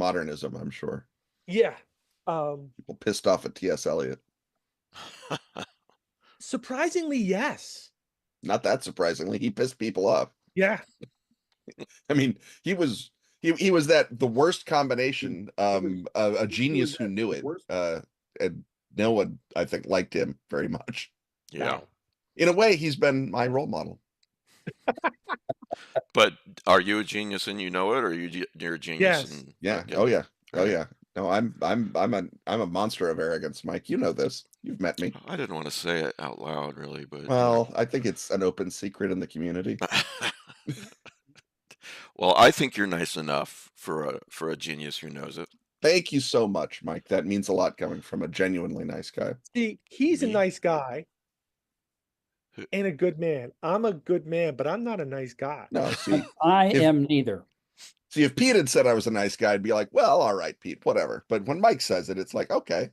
modernism, I'm sure. Yeah. People pissed off at T.S. Eliot. Surprisingly, yes. Not that surprisingly, he pissed people off. Yeah. I mean, he was the worst combination. A genius who knew it. And no one, I think, liked him very much. Yeah. No. In a way, he's been my role model. But are you a genius and you know it, or you're a genius? Yes. And Yeah. okay. Oh yeah. All Oh right. yeah. No, I'm a monster of arrogance, Mike. You know this. You've met me. I didn't want to say it out loud, really, but Well, I think it's an open secret in the community. Well, I think you're nice enough for a genius who knows it. Thank you so much, Mike. That means a lot coming from a genuinely nice guy. See, he's a Me? nice guy and a good man. I'm a good man, but I'm not a nice guy. No, see, I am neither. see, if Pete had said I was a nice guy, I'd be like, well, all right, Pete, whatever. But when Mike says it, it's like, okay,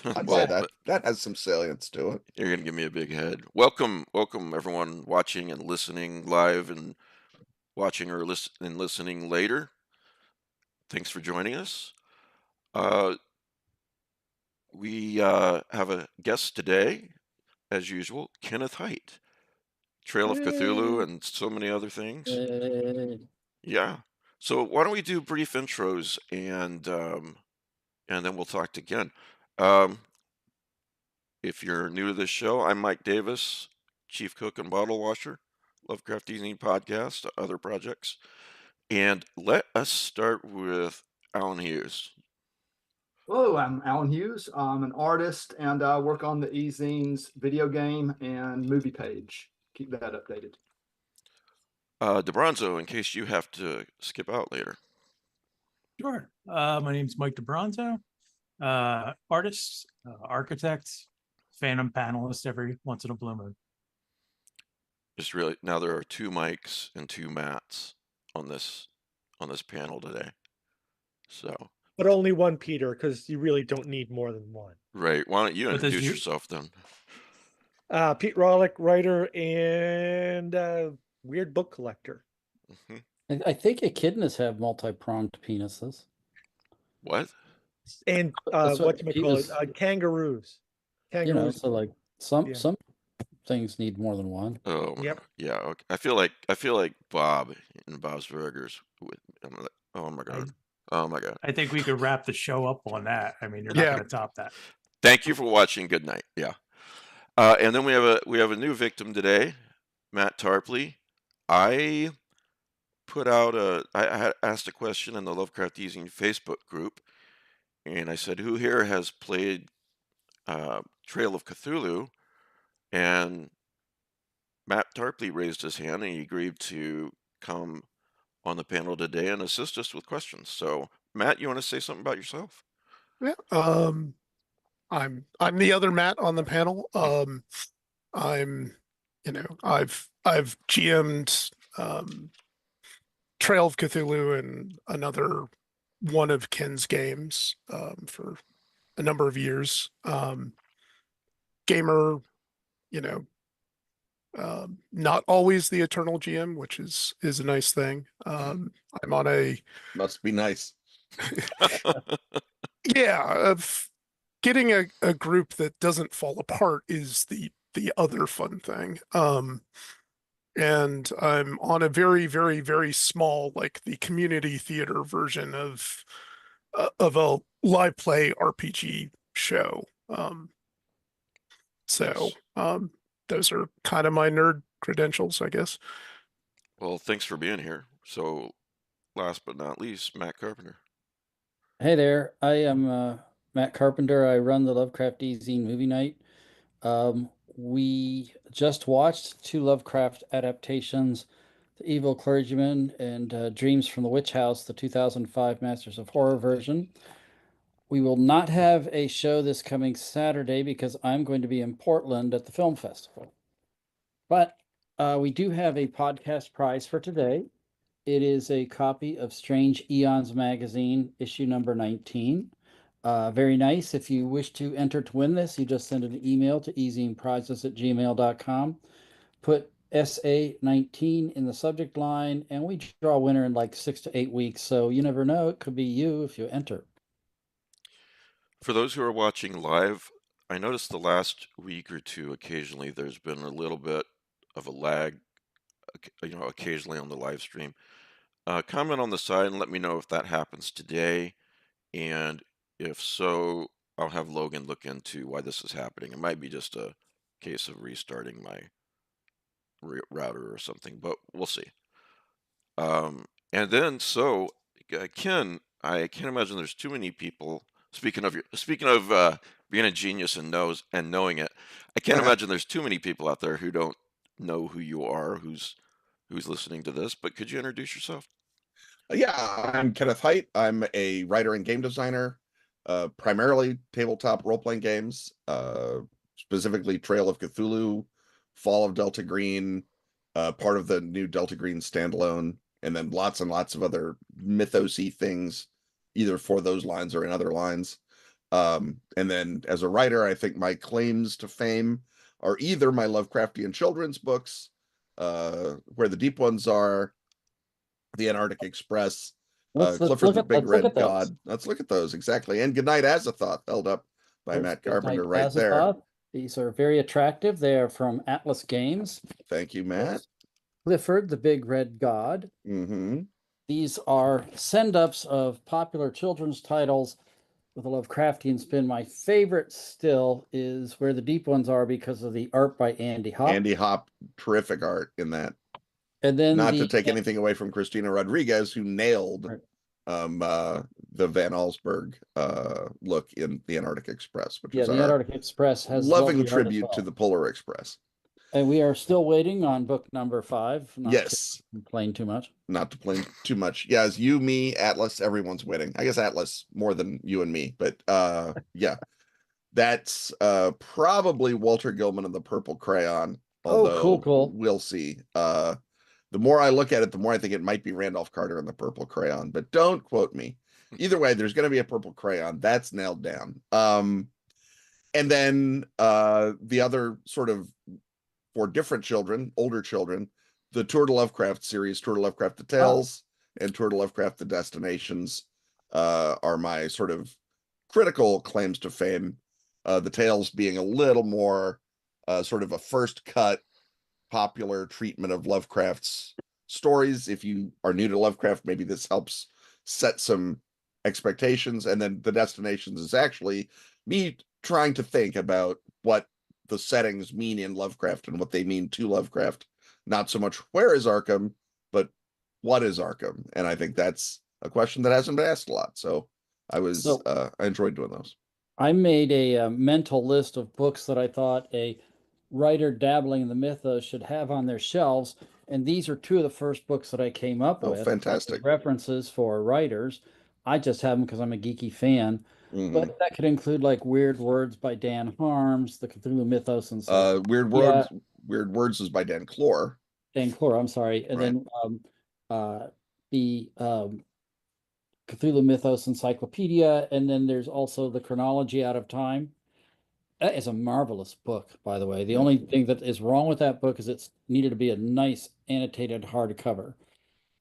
I'd say that has some salience to it. You're gonna give me a big head. Welcome, everyone watching and listening live and watching or listening later. Thanks for joining us. We have a guest today, as usual, Kenneth Hite, Trail of Cthulhu, and so many other things. Yeah. So why don't we do brief intros and then we'll talk again. If you're new to this show, I'm Mike Davis, Chief Cook and Bottle Washer, Lovecraftian podcast, other projects. And let us start with Alan Hughes. Hello, I'm Alan Hughes. I'm an artist and I work on the eZines video game and movie page. Keep that updated. DeBronzo, in case you have to skip out later. Sure. My name's Mike DeBronzo, artist, architect, Phantom panelist every once in a blue moon. Just really, now there are 2 Mikes and 2 Matts on this panel today. So. But only one Peter, because you really don't need more than one. Right. Why don't you introduce yourself then? Pete Rawlick, writer and weird book collector. Mm-hmm. I think echidnas have multi-pronged penises. What? And whatchamacallit, kangaroos. You know, so like some things need more than one. Oh, yep. Yeah. Okay. I feel like Bob in Bob's Burgers. Oh my god. Oh my god. I think we could wrap the show up on that. I mean, you're not going to top that. Thank you for watching. Good night. Yeah. And then we have a new victim today, Matt Tarpley. I put out I asked a question in the Lovecraft Easing Facebook group, and I said, who here has played Trail of Cthulhu? And Matt Tarpley raised his hand and he agreed to come on the panel today and assist us with questions. So Matt, you want to say something about yourself? Yeah. I'm the other Matt on the panel. I've GM'd Trail of Cthulhu and another one of Ken's games for a number of years. Gamer, not always the eternal GM, which is a nice thing. I'm on a must be nice. Of getting a group that doesn't fall apart is the other fun thing. And I'm on a very, very, very small, like the community theater version of a live play RPG show. Those are kind of my nerd credentials, I guess. Well, thanks for being here. So last but not least, Matt Carpenter. Hey there. I am Matt Carpenter. I run the Lovecraft Zine movie night. We just watched 2 Lovecraft adaptations, The Evil Clergyman and Dreams from the Witch House, the 2005 Masters of Horror version. We will not have a show this coming Saturday because I'm going to be in Portland at the film festival. But we do have a podcast prize for today. It is a copy of Strange Eons magazine, issue number 19. Very nice. If you wish to enter to win this, you just send an email to easyandprizes@gmail.com. Put SA19 in the subject line, and we draw a winner in like 6 to 8 weeks. So you never know, it could be you if you enter. For those who are watching live, I noticed the last week or two, occasionally there's been a little bit of a lag, occasionally on the live stream. Comment on the side and let me know if that happens today. And if so, I'll have Logan look into why this is happening. It might be just a case of restarting my router or something, but we'll see. And then, Ken, I can't imagine there's too many people. Speaking of being a genius and knowing it, I can't imagine there's too many people out there who don't know who you are, who's listening to this. But could you introduce yourself? Yeah, I'm Kenneth Hite. I'm a writer and game designer, primarily tabletop role-playing games, specifically Trail of Cthulhu, Fall of Delta Green, part of the new Delta Green standalone, and then lots and lots of other mythos-y things, either for those lines or in other lines. And then as a writer, I think my claims to fame are either my Lovecraftian children's books, Where the Deep Ones Are, The Antarctic Express, Clifford the Big Red God. Let's look at those, exactly. And Goodnight Azathoth, held up by Matt Carpenter right there. These are very attractive. They are from Atlas Games. Thank you, Matt. Clifford the Big Red God. Mm-hmm. These are send-ups of popular children's titles with a Lovecraftian spin. My favorite still is Where the Deep Ones Are because of the art by Andy Hopp. Andy Hopp, terrific art in that. And then not to take anything away from Christina Rodriguez, who nailed the Van Allsburg look in the Antarctic Express, which is the Antarctic Express has loving tribute to the Polar Express. And we are still waiting on book number 5. Yes. To complain too much. Not to complain too much. Yeah, as you, me, Atlas, everyone's waiting. I guess Atlas more than you and me, but yeah. That's probably Walter Gilman and the Purple Crayon. Although cool. We'll see. The more I look at it, the more I think it might be Randolph Carter and the Purple Crayon, but don't quote me. Either way, there's going to be a Purple Crayon. That's nailed down. And then the other sort of, for different children, older children, the Tour de Lovecraft series, Tour de Lovecraft the Tales and Tour de Lovecraft the Destinations are my sort of critical claims to fame. The Tales being a little more sort of a first cut popular treatment of Lovecraft's stories. If you are new to Lovecraft, maybe this helps set some expectations. And then the Destinations is actually me trying to think about what the settings mean in Lovecraft and what they mean to Lovecraft. Not so much where is Arkham, but what is Arkham? And I think that's a question that hasn't been asked a lot. So I enjoyed doing those. I made a mental list of books that I thought a writer dabbling in the mythos should have on their shelves, and these are 2 of the first books that I came up with. Fantastic references for writers. I just have them because I'm a geeky fan. Mm-hmm. But that could include like Weird Words by Dan Harms, the Cthulhu Mythos, and so Weird Words is by Dan Clore. I'm sorry. And then the Cthulhu Mythos Encyclopedia, and then there's also the Chronology Out of Time. That is a marvelous book, by the way. The only thing that is wrong with that book is it's needed to be a nice annotated hardcover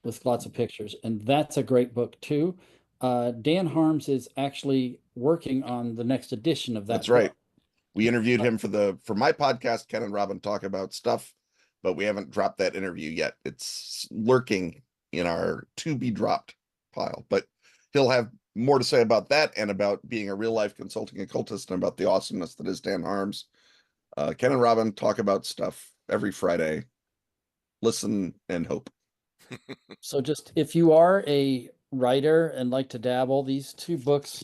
with lots of pictures, and that's a great book too. Dan Harms is actually working on the next edition of that. That's right. We interviewed him for my podcast. Ken and Robin talk about stuff, but we haven't dropped that interview yet. It's lurking in our to be dropped pile, but he'll have more to say about that and about being a real life consulting occultist and about the awesomeness that is Dan Harms. Ken and Robin talk about stuff every Friday. Listen and hope. So just if you are a writer and like to dabble, these 2 books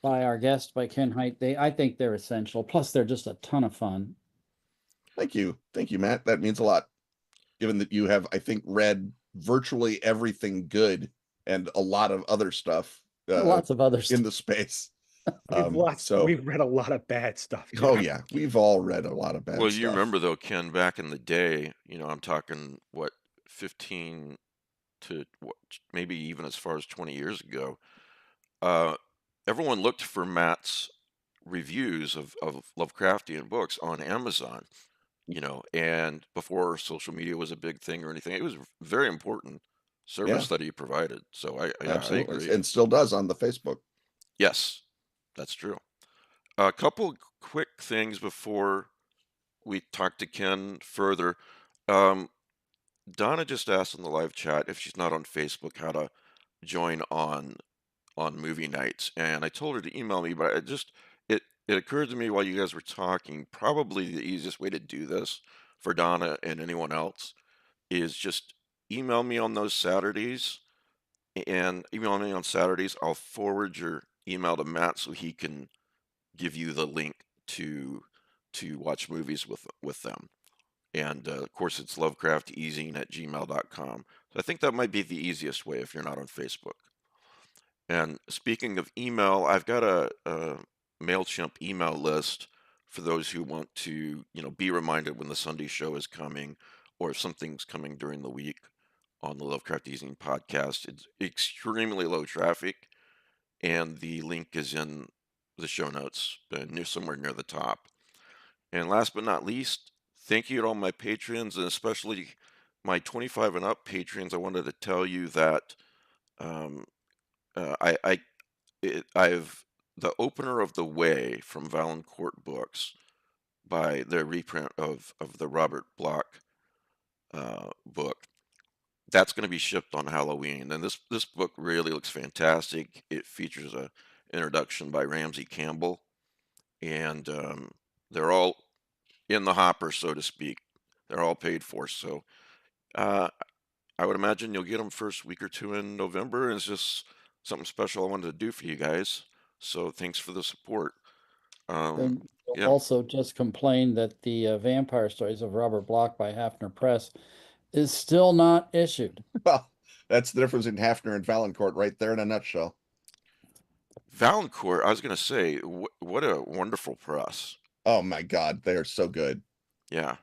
by our guest, by Ken Hite, I think they're essential. Plus, they're just a ton of fun. Thank you, Matt. That means a lot. Given that you have, I think, read virtually everything good and a lot of other stuff. Lots of other stuff in the space. We've read a lot of bad stuff. Too. Oh yeah, we've all read a lot of bad stuff. Well, you remember though, Ken, back in the day, I'm talking 15 to maybe even as far as 20 years ago, everyone looked for Matt's reviews of Lovecraftian books on Amazon. you know, and before social media was a big thing or anything, it was very important service Yeah. that he provided. So I Absolutely. agree. And still does on the Facebook. Yes, that's true. A couple quick things before we talk to Ken further. Um, Donna just asked in the live chat if she's not on Facebook how to join on movie nights, and I told her to email me, but it occurred to me while you guys were talking, probably the easiest way to do this for Donna and anyone else is just email me on those Saturdays, and email me on Saturdays. I'll forward your email to Matt so he can give you the link to watch movies with them. And of course, it's lovecrafteasing@gmail.com. So I think that might be the easiest way if you're not on Facebook. And speaking of email, I've got a MailChimp email list for those who want to, you know, be reminded when the Sunday show is coming or if something's coming during the week on the Lovecraft Easing podcast. It's extremely low traffic, and the link is in the show notes somewhere near the top. And last but not least, thank you to all my patrons, and especially my 25 and up patrons. I wanted to tell you that um, I've the opener of The Way from Valancourt Books by the reprint of the Robert Bloch book. That's going to be shipped on Halloween, and this book really looks fantastic. It features a introduction by Ramsey Campbell, and they're all in the hopper, so to speak. They're all paid for, so uh, I would imagine you'll get them first week or two in November, and it's just something special I wanted to do for you guys. So thanks for the support. And Yeah, also just complain that the Vampire Stories of Robert Bloch by Hafner Press is still not issued. Well, that's the difference in Hafner and Valancourt right there in a nutshell. Valancourt. I was going to say, what a wonderful press. Oh my God, they are so good. Yeah,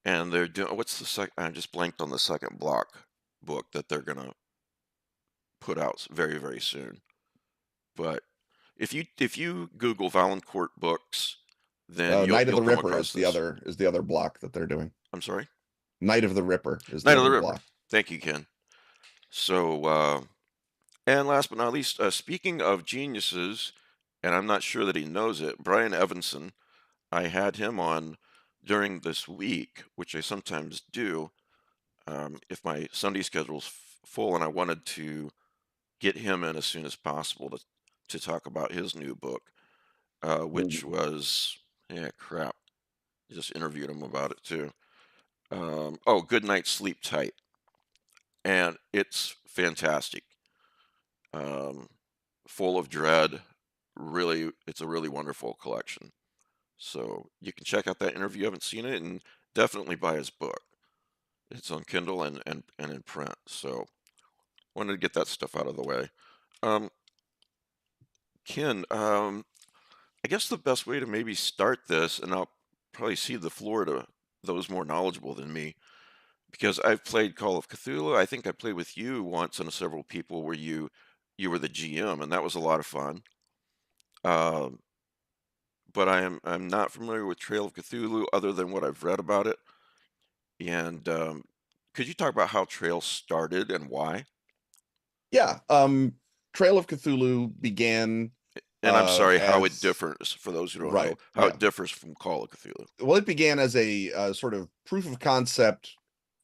and they're doing what's the second? I just blanked on the second Bloch book that they're going to put out very very soon. But if you Google Valancourt books, then Night of you'll the come Ripper across is this. the other block that they're doing. I'm sorry. Night of the Ripper is the Night of the other Ripper. block. Thank you, Ken. So, and last but not least, speaking of geniuses, and I'm not sure that he knows it, Brian Evanson, I had him on during this week, which I sometimes do, if my Sunday schedule's full, and I wanted to get him in as soon as possible to talk about his new book, which was, yeah, crap. I just interviewed him about it too. Good Night, Sleep Tight. And it's fantastic. Full of dread. Really, it's a really wonderful collection. So you can check out that interview if you haven't seen it, and definitely buy his book. It's on Kindle and in print. So wanted to get that stuff out of the way. Ken, I guess the best way to maybe start this, and I'll probably cede the floor to those more knowledgeable than me, because I've played Call of Cthulhu. I think I played with you once and several people where you were the GM, and that was a lot of fun. Um, but I'm not familiar with Trail of Cthulhu other than what I've read about it. And could you talk about how Trail started and why? Yeah. Trail of Cthulhu began. And I'm sorry, how it as- differs for those who don't know Right, how yeah. it differs from Call of Cthulhu. Well, it began as a sort of proof of concept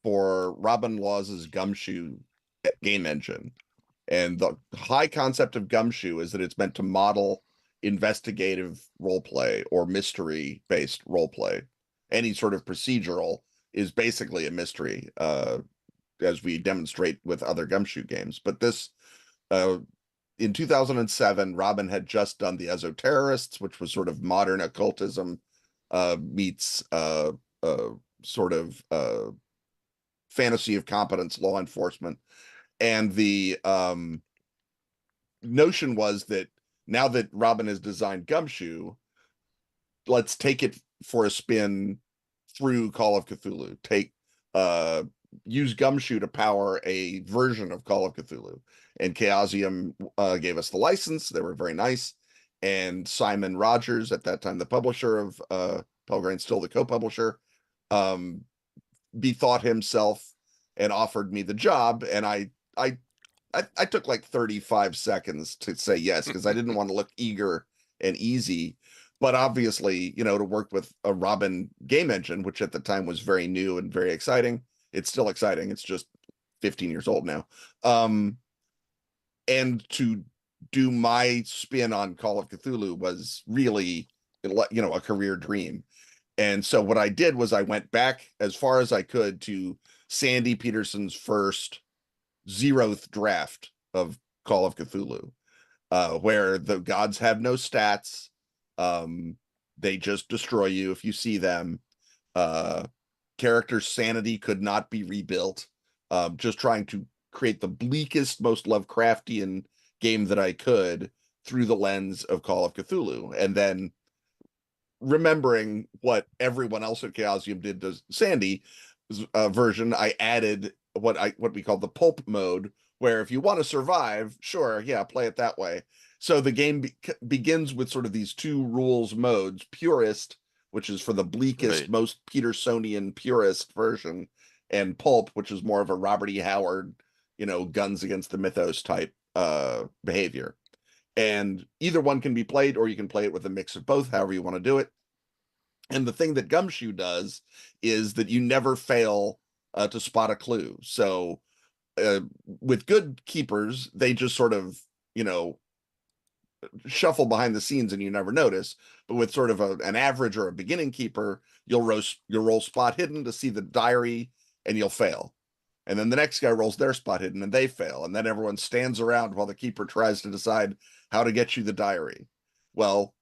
for Robin Laws's Gumshoe game engine. And the high concept of Gumshoe is that it's meant to model investigative role play or mystery based role play. Any sort of procedural is basically a mystery, as we demonstrate with other Gumshoe games. But this, in 2007, Robin had just done the Esoterrorists, which was sort of modern occultism meets sort of fantasy of competence law enforcement. And the notion was that now that Robin has designed Gumshoe, let's take it for a spin through Call of Cthulhu. Use Gumshoe to power a version of Call of Cthulhu. And Chaosium gave us the license. They were very nice. And Simon Rogers, at that time the publisher of Pelgrane, still the co-publisher, bethought himself and offered me the job, and I took like 35 seconds to say yes, because I didn't want to look eager and easy. But obviously, you know, to work with a Robin game engine, which at the time was very new and very exciting. It's still exciting. It's just 15 years old now. And to do my spin on Call of Cthulhu was really, you know, a career dream. And so what I did was I went back as far as I could to Sandy Peterson's first 0th draft of Call of Cthulhu, where the gods have no stats. They just destroy you if you see them. Character sanity could not be rebuilt. Just trying to create the bleakest, most Lovecraftian game that I could through the lens of Call of Cthulhu. And then remembering what everyone else at Chaosium did to Sandy version, I added what we call the pulp mode, where if you want to survive, sure, yeah, play it that way. So the game begins with sort of these 2 rules modes: purist, which is for the bleakest, Right. most Petersonian purist version, and pulp, which is more of a Robert E. Howard, you know, guns against the mythos type behavior. And either one can be played, or you can play it with a mix of both, however you want to do it. And the thing that Gumshoe does is that you never fail to spot a clue. So with good keepers, they just sort of, you know, shuffle behind the scenes and you never notice. But with sort of an average or a beginning keeper, you'll roll spot hidden to see the diary, and you'll fail. And then the next guy rolls their spot hidden and they fail. And then everyone stands around while the keeper tries to decide how to get you the diary. Well,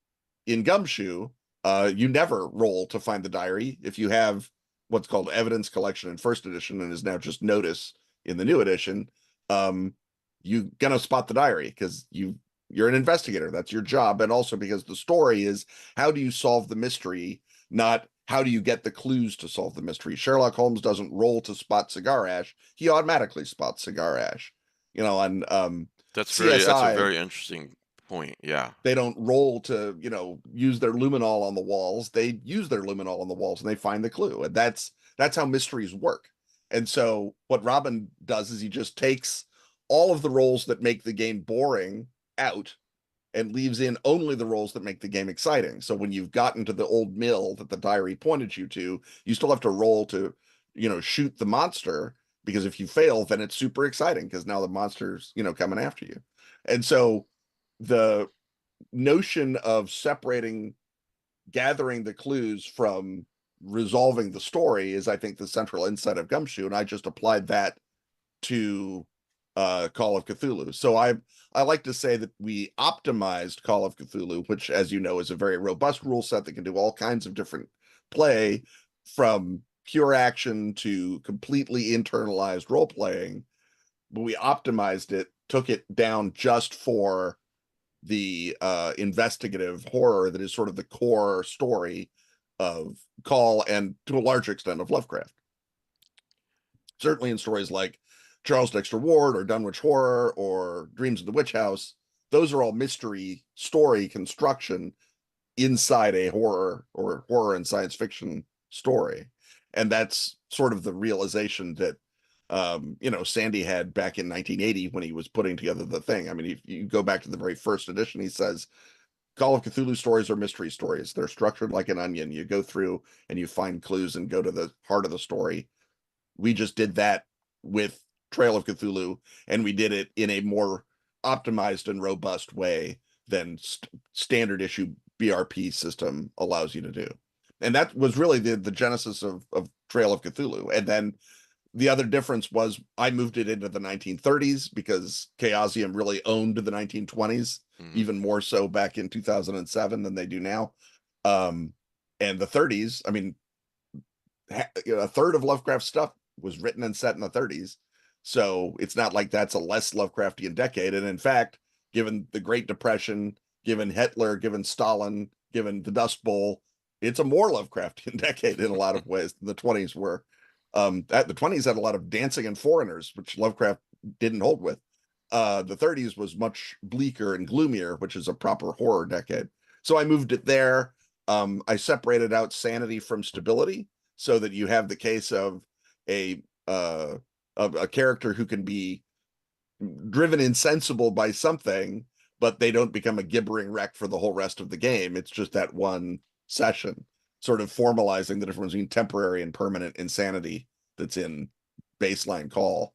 in Gumshoe, you never roll to find the diary. If you have what's called evidence collection in first edition, and is now just notice in the new edition, you're gonna spot the diary because you're an investigator. That's your job. And also because the story is, how do you solve the mystery, not how do you get the clues to solve the mystery. Sherlock Holmes doesn't roll to spot cigar ash. He automatically spots cigar ash. You know, on That's CSI, a very interesting point. Yeah. they don't roll to, you know, use their luminol on the walls. They use their luminol on the walls and they find the clue. And that's how mysteries work. And so what Robin does is he just takes all of the roles that make the game boring out and leaves in only the roles that make the game exciting. So when you've gotten to the old mill that the diary pointed you to, you still have to roll to, you know, shoot the monster, because if you fail, then it's super exciting because now the monster's, you know, coming after you. And so the notion of separating, gathering the clues from resolving the story is, I think, the central insight of Gumshoe. And I just applied that to Call of Cthulhu. So I like to say that we optimized Call of Cthulhu, which, as you know, is a very robust rule set that can do all kinds of different play, from pure action to completely internalized role playing. But we optimized it, took it down just for the investigative horror that is sort of the core story of Call, and to a large extent of Lovecraft. Certainly in stories like Charles Dexter Ward or Dunwich Horror or Dreams of the Witch House, those are all mystery story construction inside a horror or horror and science fiction story. And that's sort of the realization that you know, Sandy had back in 1980 when he was putting together the thing. I mean, if you go back to the very first edition, he says Call of Cthulhu stories are mystery stories. They're structured like an onion. You go through and you find clues and go to the heart of the story. We just did that with Trail of Cthulhu, and we did it in a more optimized and robust way than standard issue BRP system allows you to do. And that was really the genesis of Trail of Cthulhu. And then the other difference was I moved it into the 1930s because Chaosium really owned the 1920s, even more so back in 2007 than they do now. And the 30s, I mean, a third of Lovecraft stuff was written and set in the 30s. So it's not like that's a less Lovecraftian decade. And in fact, given the Great Depression, given Hitler, given Stalin, given the Dust Bowl, it's a more Lovecraftian decade in a lot of ways than the 20s were. The 20s had a lot of dancing and foreigners, which Lovecraft didn't hold with. The 30s was much bleaker and gloomier, which is a proper horror decade. So I moved it there. I separated out sanity from stability, so that you have the case of a character who can be driven insensible by something, but they don't become a gibbering wreck for the whole rest of the game. It's just that one session, sort of formalizing the difference between temporary and permanent insanity that's in baseline call.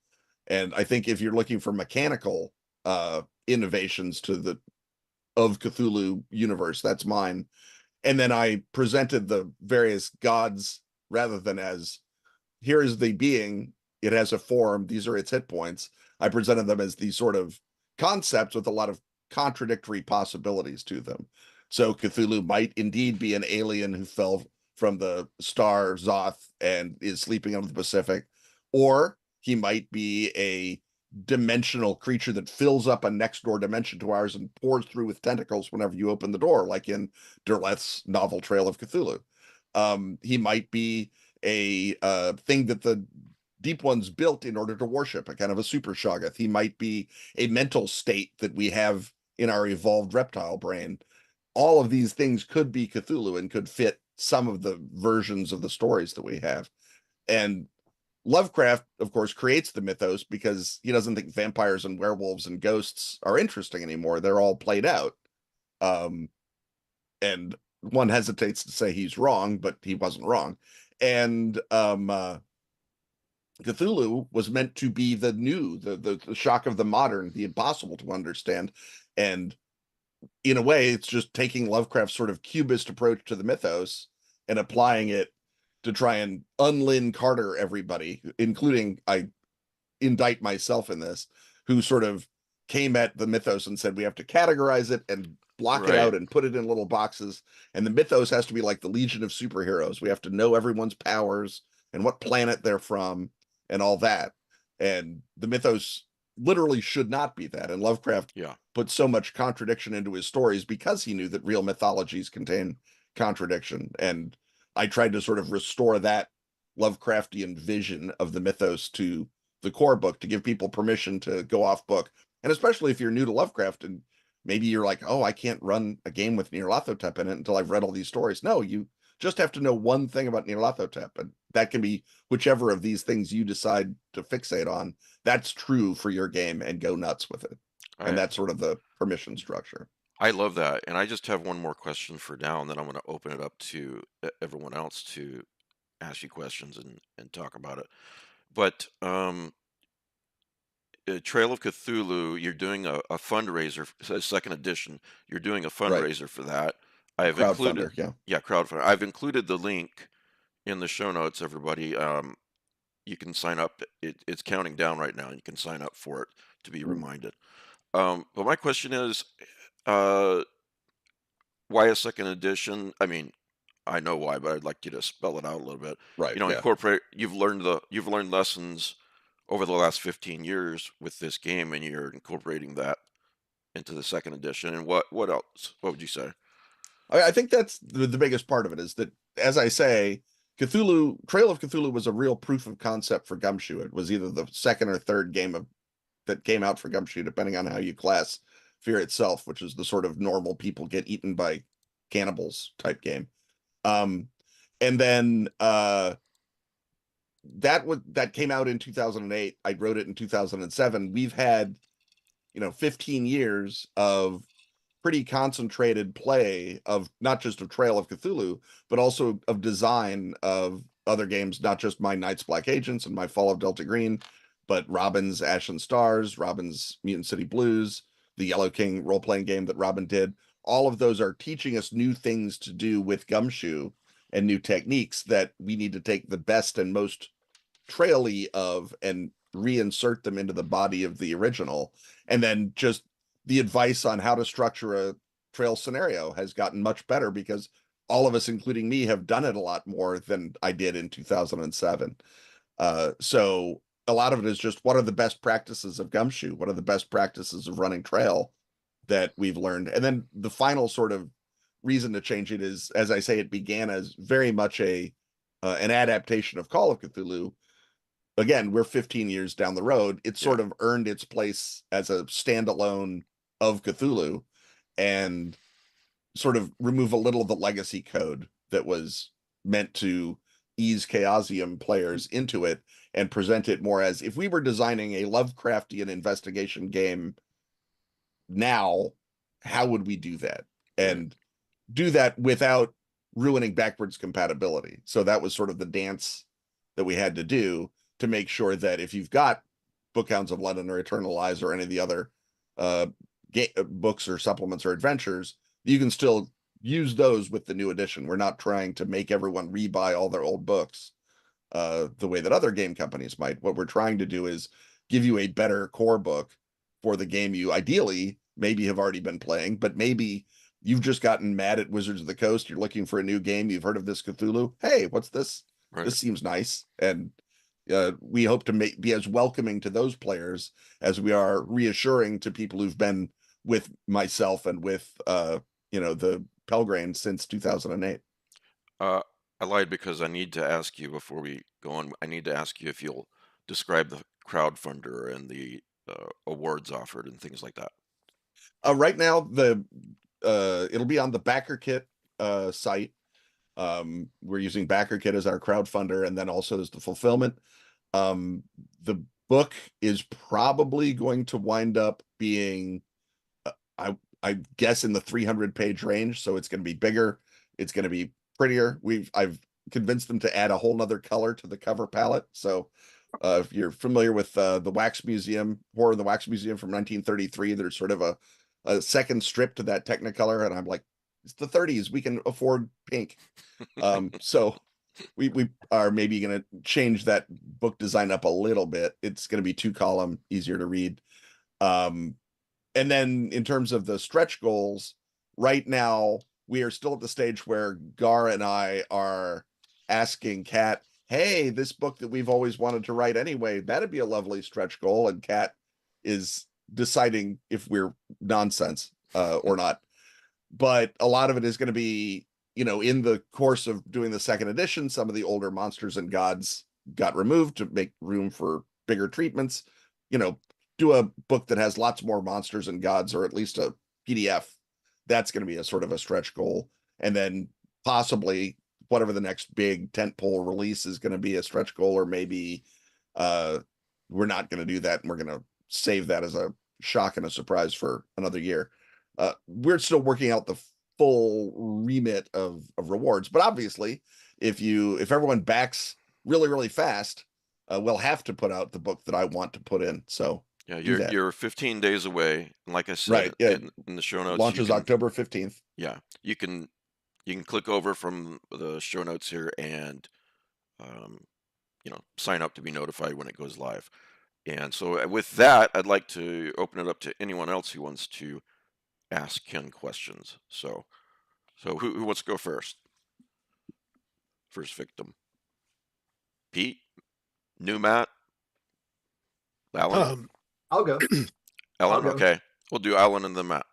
And I think if you're looking for mechanical innovations to the of Cthulhu universe, that's mine. And then I presented the various gods rather than as, here is the being, it has a form, these are its hit points. I presented them as these sort of concepts with a lot of contradictory possibilities to them. So Cthulhu might indeed be an alien who fell from the star Zoth and is sleeping on the Pacific, or he might be a dimensional creature that fills up a next door dimension to ours and pours through with tentacles whenever you open the door, like in Derleth's novel Trail of Cthulhu. He might be a thing that the Deep Ones built in order to worship, a kind of a super Shoggoth. He might be a mental state that we have in our evolved reptile brain. All of these things could be Cthulhu and could fit some of the versions of the stories that we have. And Lovecraft, of course, creates the mythos because he doesn't think vampires and werewolves and ghosts are interesting anymore. They're all played out. And one hesitates to say he's wrong, but he wasn't wrong. And Cthulhu was meant to be the new, the shock of the modern, the impossible to understand. And in a way, it's just taking Lovecraft's sort of cubist approach to the mythos and applying it to try and unlin Carter everybody, including, I indict myself in this, who sort of came at the mythos and said we have to categorize it and block it out and put it in little boxes. And the mythos has to be like the Legion of Superheroes. We have to know everyone's powers and what planet they're from and all that. And the mythos literally should not be that. And Lovecraft put so much contradiction into his stories because he knew that real mythologies contain contradiction. And I tried to sort of restore that Lovecraftian vision of the mythos to the core book to give people permission to go off book. And especially if you're new to Lovecraft and maybe you're like, oh, I can't run a game with Nyarlathotep in it until I've read all these stories. No, you just have to know one thing about Nyarlathotep, and that can be whichever of these things you decide to fixate on. That's true for your game, and go nuts with it. And that's sort of the permission structure. I love that. And I just have one more question for now, and then I'm going to open it up to everyone else to ask you questions and talk about it. But Trail of Cthulhu, you're doing a fundraiser, second edition. You're doing a fundraiser for that. I have included, crowdfunder. I've included the link in the show notes, everybody. You can sign up. It's counting down right now. You can sign up for it to be reminded. But my question is, why a second edition? I mean, I know why, but I'd like you to spell it out a little bit. Right. Incorporate. You've learned lessons over the last 15 years with this game, and you're incorporating that into the second edition. And what else? What would you say? I think that's the biggest part of it, is that, as I say, Cthulhu, Trail of Cthulhu was a real proof of concept for Gumshoe. It was either the second or third game that came out for Gumshoe, depending on how you class Fear itself, which is the sort of normal people get eaten by cannibals type game. And then that came out in 2008. I wrote it in 2007. We've had 15 years of pretty concentrated play of not just of Trail of Cthulhu, but also of design of other games, not just my Knights Black Agents and my Fall of Delta Green, but Robin's Ash and Stars, Robin's Mutant City Blues, the Yellow King role-playing game that Robin did. All of those are teaching us new things to do with Gumshoe and new techniques that we need to take the best and most traily of and reinsert them into the body of the original. And then just the advice on how to structure a trail scenario has gotten much better because all of us, including me, have done it a lot more than I did in 2007. So a lot of it is just, what are the best practices of Gumshoe? What are the best practices of running trail that we've learned? And then the final sort of reason to change it is, as I say, it began as very much an adaptation of Call of Cthulhu. Again, we're 15 years down the road. It's sort of earned its place as a standalone of Cthulhu and sort of remove a little of the legacy code that was meant to ease Chaosium players into it and present it more as if we were designing a Lovecraftian investigation game now, how would we do that? And do that without ruining backwards compatibility. So that was sort of the dance that we had to do to make sure that if you've got Bookhounds of London or Eternal Lies or any of the other books or supplements or adventures, you can still use those with the new edition. We're not trying to make everyone rebuy all their old books the way that other game companies might. What we're trying to do is give you a better core book for the game you ideally maybe have already been playing, but maybe you've just gotten mad at Wizards of the Coast. You're looking for a new game. You've heard of this Cthulhu. Hey, what's this? Right. This seems nice. And we hope to be as welcoming to those players as we are reassuring to people who've been with myself and with, the Pelgrane since 2008. I lied because I need to ask you before we go on. I need to ask you if you'll describe the crowdfunder and the awards offered and things like that. Right now, it'll be on the BackerKit site. We're using BackerKit as our crowdfunder, and then also as the fulfillment. The book is probably going to wind up being, I guess, in the 300-page range. So it's going to be bigger. It's going to be prettier. I've convinced them to add a whole nother color to the cover palette. So if you're familiar with the Wax Museum, Horror in the Wax Museum from 1933, there's sort of a second strip to that Technicolor, and I'm like, it's the 30s, we can afford pink. So we are maybe going to change that book design up a little bit. It's going to be 2-column, easier to read. And then in terms of the stretch goals, right now we are still at the stage where Gar and I are asking Kat, hey, this book that we've always wanted to write anyway, that'd be a lovely stretch goal. And Kat is deciding if we're nonsense or not. But a lot of it is going to be, in the course of doing the second edition, some of the older monsters and gods got removed to make room for bigger treatments. Do a book that has lots more monsters and gods, or at least a PDF. That's going to be a sort of a stretch goal. And then possibly whatever the next big tentpole release is going to be a stretch goal, or maybe we're not going to do that and we're going to save that as a shock and a surprise for another year. We're still working out the full remit of rewards, but obviously if everyone backs really, really fast, we'll have to put out the book that I want to put in. So yeah, you're 15 days away. Like I said, right, yeah. in the show notes, launches October 15th. Yeah, you can click over from the show notes here and sign up to be notified when it goes live. And so with that, I'd like to open it up to anyone else who wants to ask Ken questions. So who wants to go first? First victim. Pete? New Matt? Alan? I'll go. Alan? Okay. We'll do Alan and then Matt.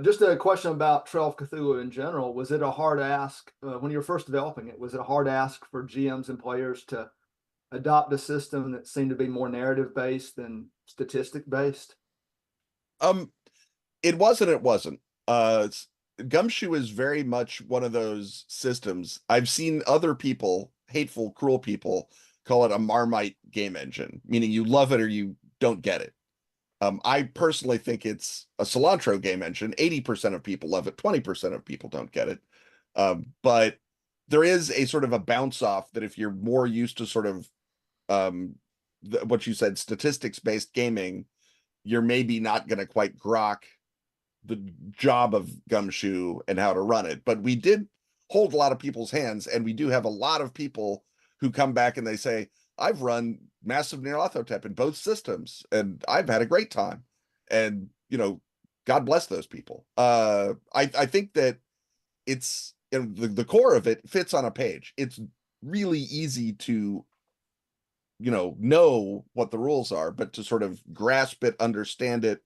Just a question about Trail of Cthulhu in general. Was it a hard ask when you were first developing it? Was it a hard ask for GMs and players to adopt a system that seemed to be more narrative based than statistic based? It wasn't. Gumshoe is very much one of those systems. I've seen other people, hateful, cruel people, call it a Marmite game engine, meaning you love it or you don't get it. I personally think it's a cilantro game engine. 80% of people love it. 20% of people don't get it. But there is a sort of a bounce off that if you're more used to sort of what you said, statistics-based gaming, you're maybe not going to quite grok the job of Gumshoe and how to run it. But we did hold a lot of people's hands, and we do have a lot of people who come back and they say, I've run Massive Nyarlathotep in both systems, and I've had a great time. And, God bless those people. I think that it's the core of it fits on a page. It's really easy to, know what the rules are, but to sort of grasp it, understand it,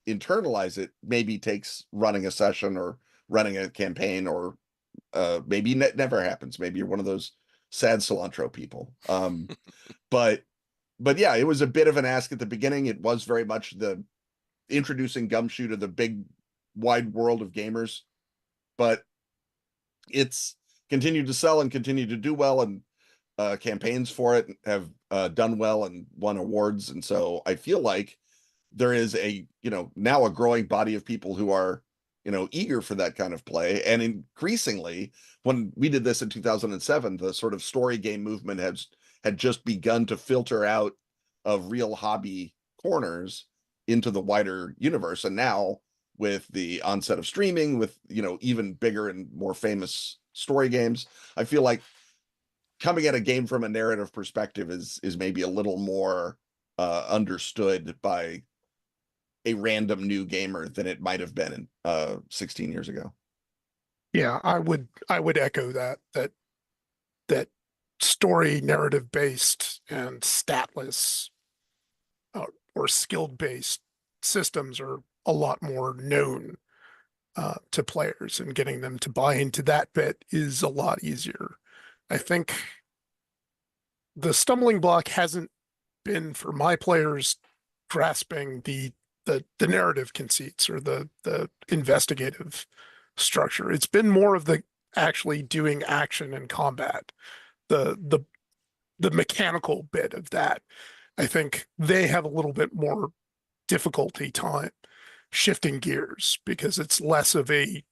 internalize it, maybe takes running a session or running a campaign, or maybe never happens. Maybe you're one of those sad cilantro people. But yeah, it was a bit of an ask at the beginning. It was very much the introducing Gumshoe to the big wide world of gamers, but it's continued to sell and continue to do well, and campaigns for it have done well and won awards. And so I feel like there is a, now a growing body of people who are, eager for that kind of play. And increasingly, when we did this in 2007, the sort of story game movement had just begun to filter out of real hobby corners into the wider universe. And now with the onset of streaming, with, even bigger and more famous story games, I feel like coming at a game from a narrative perspective is maybe a little more understood by a random new gamer than it might have been 16 years ago. Yeah, I would echo that story narrative based and statless or skilled based systems are a lot more known to players, and getting them to buy into that bit is a lot easier. I think the stumbling block hasn't been for my players grasping the narrative conceits or the investigative structure. It's been more of the actually doing action and combat, the mechanical bit of that. I think they have a little bit more difficulty time shifting gears, because it's less of a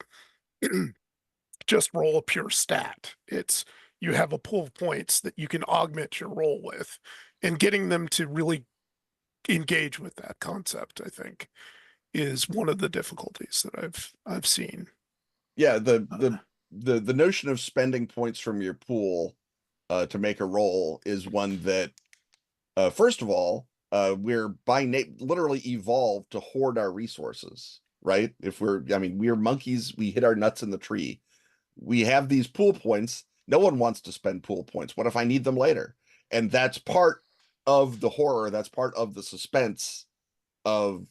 just roll a pure stat. It's you have a pool of points that you can augment your roll with, and getting them to really engage with that concept, I think, is one of the difficulties that I've seen. Yeah, the notion of spending points from your pool to make a roll is one that, first of all, we're literally evolved to hoard our resources, right? We're monkeys, we hit our nuts in the tree. We have these pool points. No one wants to spend pool points. What if I need them later? And that's part of the horror, that's part of the suspense of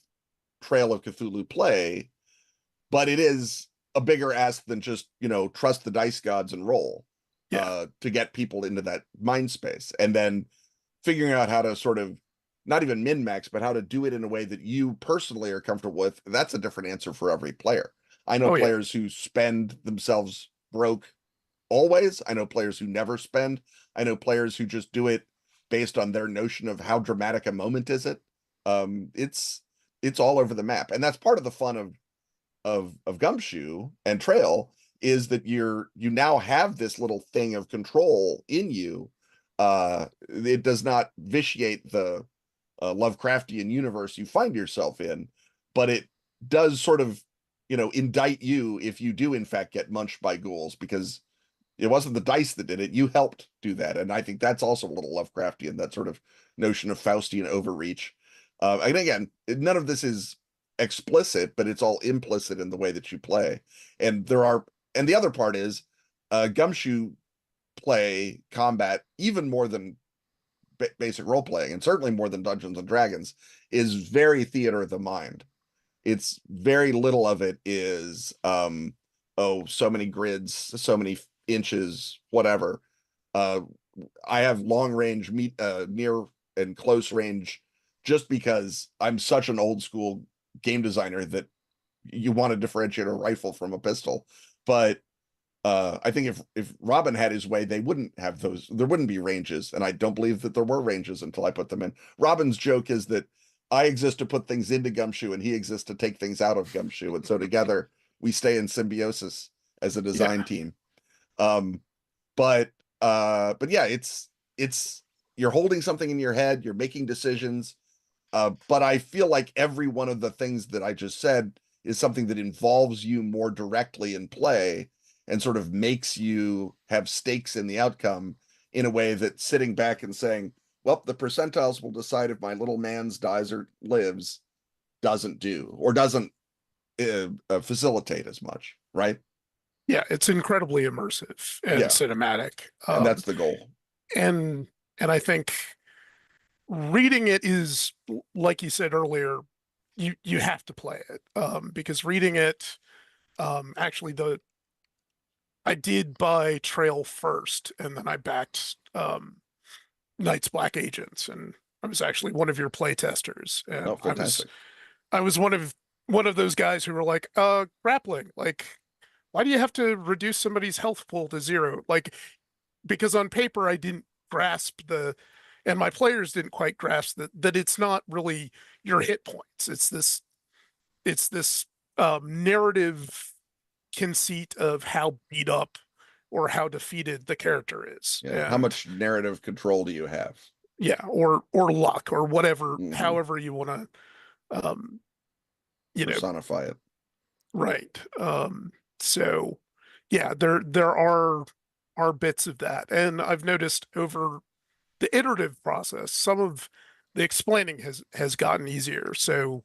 Trail of Cthulhu play, but it is a bigger ask than just, trust the dice gods and roll to get people into that mind space. And then figuring out how to sort of not even min-max, but how to do it in a way that you personally are comfortable with. That's a different answer for every player. I know players who spend themselves broke always. I know players who never spend. I know players who just do it based on their notion of how dramatic a moment is it. It's all over the map. And that's part of the fun of Gumshoe and Trail, is that you now have this little thing of control in you. It does not vitiate the Lovecraftian universe you find yourself in, but it does sort of, indict you if you do in fact get munched by ghouls, because it wasn't the dice that did it. You helped do that. And I think that's also a little Lovecraftian, that sort of notion of Faustian overreach. And again, none of this is explicit, but it's all implicit in the way that you play. And the other part is Gumshoe play combat, even more than basic role playing, and certainly more than Dungeons and Dragons, is very theater of the mind. It's very little of it is so many grids, so many inches, whatever. I have long range, near and close range, just because I'm such an old school game designer that you want to differentiate a rifle from a pistol. But I think if Robin had his way, they wouldn't have those. There wouldn't be ranges, and I don't believe that there were ranges until I put them in. Robin's joke is that I exist to put things into Gumshoe, and he exists to take things out of Gumshoe, and so together we stay in symbiosis as a design team. But yeah, it's you're holding something in your head, you're making decisions. But I feel like every one of the things that I just said is something that involves you more directly in play, and sort of makes you have stakes in the outcome in a way that sitting back and saying, well, the percentiles will decide if my little man's dies or lives, doesn't do, or doesn't facilitate as much, right? Yeah, it's incredibly immersive and cinematic. And that's the goal. And I think reading it is, like you said earlier, you have to play it, because reading it, actually I did buy Trail first, and then I backed Night's Black Agents, and I was actually one of your play testers. And fantastic. I was one of those guys who were like, grappling, like, why do you have to reduce somebody's health pool to 0? Like, because on paper I didn't grasp and my players didn't quite grasp that it's not really your hit points. It's this narrative conceit of how beat up or how defeated the character is. Yeah. How much narrative control do you have? Yeah, or luck or whatever, Mhm. however you want to personify it. Right. So yeah, there are bits of that. And I've noticed over the iterative process, some of the explaining has gotten easier. So